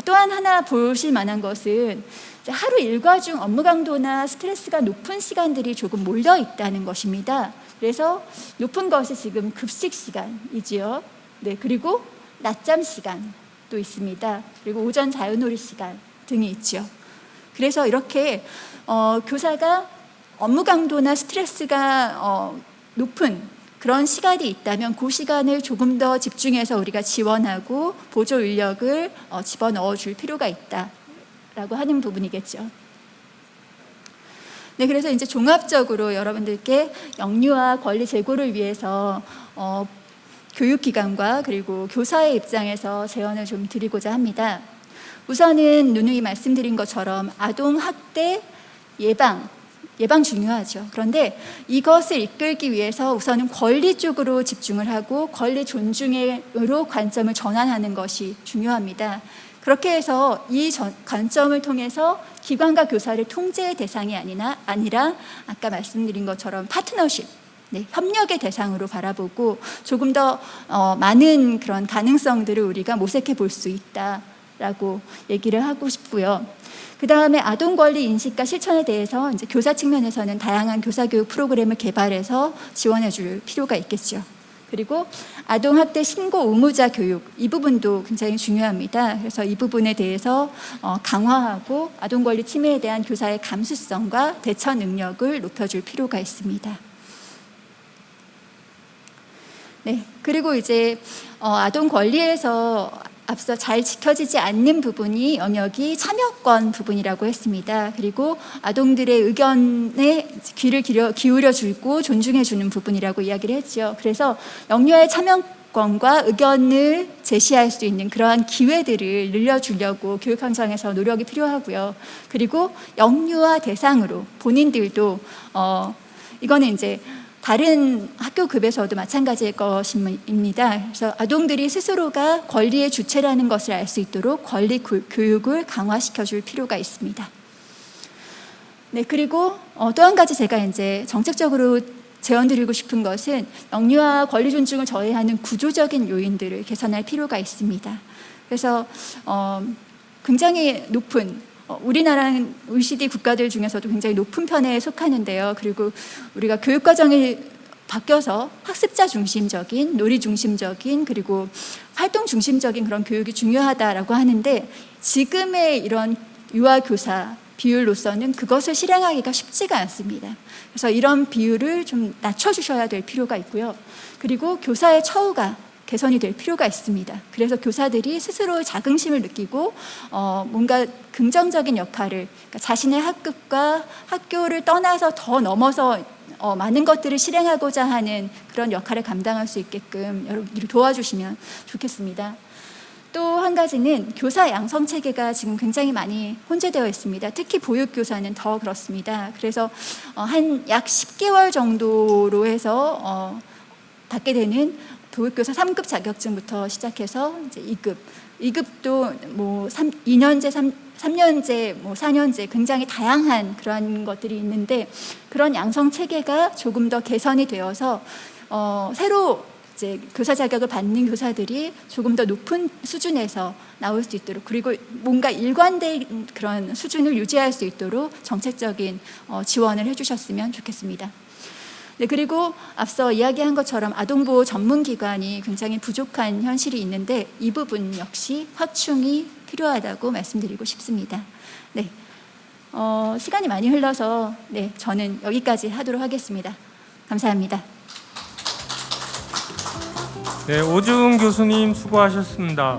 S6: 또한 하나 보실 만한 것은 하루 일과 중 업무 강도나 스트레스가 높은 시간들이 조금 몰려 있다는 것입니다. 그래서 높은 것이 지금 급식 시간이지요. 네, 그리고 낮잠 시간도 있습니다. 그리고 오전 자유놀이 시간 등이 있죠. 그래서 이렇게 교사가 업무 강도나 스트레스가 높은 그런 시간이 있다면 그 시간을 조금 더 집중해서 우리가 지원하고 보조 인력을 집어넣어 줄 필요가 있다라고 하는 부분이겠죠. 네, 그래서 이제 종합적으로 여러분들께 영유아 권리 제고를 위해서 교육기관과 그리고 교사의 입장에서 제언을 좀 드리고자 합니다. 우선은 누누이 말씀드린 것처럼 아동학대 예방 중요하죠. 그런데 이것을 이끌기 위해서 우선은 권리 쪽으로 집중을 하고 권리 존중으로 관점을 전환하는 것이 중요합니다. 그렇게 해서 이 관점을 통해서 기관과 교사를 통제의 대상이 아니라 아까 말씀드린 것처럼 파트너십, 네, 협력의 대상으로 바라보고 조금 더 많은 그런 가능성들을 우리가 모색해 볼 수 있다라고 얘기를 하고 싶고요. 그 다음에 아동 권리 인식과 실천에 대해서 이제 교사 측면에서는 다양한 교사 교육 프로그램을 개발해서 지원해 줄 필요가 있겠죠. 그리고 아동학대 신고 의무자 교육, 이 부분도 굉장히 중요합니다. 그래서 이 부분에 대해서 강화하고 아동 권리 침해에 대한 교사의 감수성과 대처 능력을 높여줄 필요가 있습니다. 네, 그리고 이제 아동 권리에서 앞서 잘 지켜지지 않는 부분이 영역이 참여권 부분이라고 했습니다. 그리고 아동들의 의견에 귀를 기울여 주고 존중해 주는 부분이라고 이야기를 했죠. 그래서 영유아의 참여권과 의견을 제시할 수 있는 그러한 기회들을 늘려주려고 교육 현장에서 노력이 필요하고요. 그리고 영유아 대상으로 본인들도 이거는 이제 다른 학교급에서도 마찬가지일 것입니다. 그래서 아동들이 스스로가 권리의 주체라는 것을 알 수 있도록 권리 교육을 강화시켜줄 필요가 있습니다. 네, 그리고 또 한 가지 제가 이제 정책적으로 제언드리고 싶은 것은 영유아 권리 존중을 저해하는 구조적인 요인들을 개선할 필요가 있습니다. 그래서 굉장히 높은 우리나라는 OECD 국가들 중에서도 굉장히 높은 편에 속하는데요. 그리고 우리가 교육 과정이 바뀌어서 학습자 중심적인, 놀이 중심적인, 그리고 활동 중심적인 그런 교육이 중요하다라고 하는데 지금의 이런 유아 교사 비율로서는 그것을 실행하기가 쉽지가 않습니다. 그래서 이런 비율을 좀 낮춰주셔야 될 필요가 있고요. 그리고 교사의 처우가 개선이 될 필요가 있습니다. 그래서 교사들이 스스로 자긍심을 느끼고 뭔가 긍정적인 역할을, 그러니까 자신의 학급과 학교를 떠나서 더 넘어서 많은 것들을 실행하고자 하는 그런 역할을 감당할 수 있게끔 여러분들이 도와주시면 좋겠습니다. 또 한 가지는 교사 양성 체계가 지금 굉장히 많이 혼재되어 있습니다. 특히 보육교사는 더 그렇습니다. 그래서 한 약 10개월 정도로 해서 받게 되는 보육교사 3급 자격증부터 시작해서 이제 2급도 뭐 2년제, 3년제, 뭐 4년제 굉장히 다양한 그런 것들이 있는데 그런 양성 체계가 조금 더 개선이 되어서 새로 이제 교사 자격을 받는 교사들이 조금 더 높은 수준에서 나올 수 있도록 그리고 뭔가 일관된 그런 수준을 유지할 수 있도록 정책적인 지원을 해주셨으면 좋겠습니다. 네, 그리고 앞서 이야기한 것처럼 아동보호 전문기관이 굉장히 부족한 현실이 있는데 이 부분 역시 확충이 필요하다고 말씀드리고 싶습니다. 네, 시간이 많이 흘러서 네, 저는 여기까지 하도록 하겠습니다. 감사합니다.
S1: 네, 오주은 교수님 수고하셨습니다.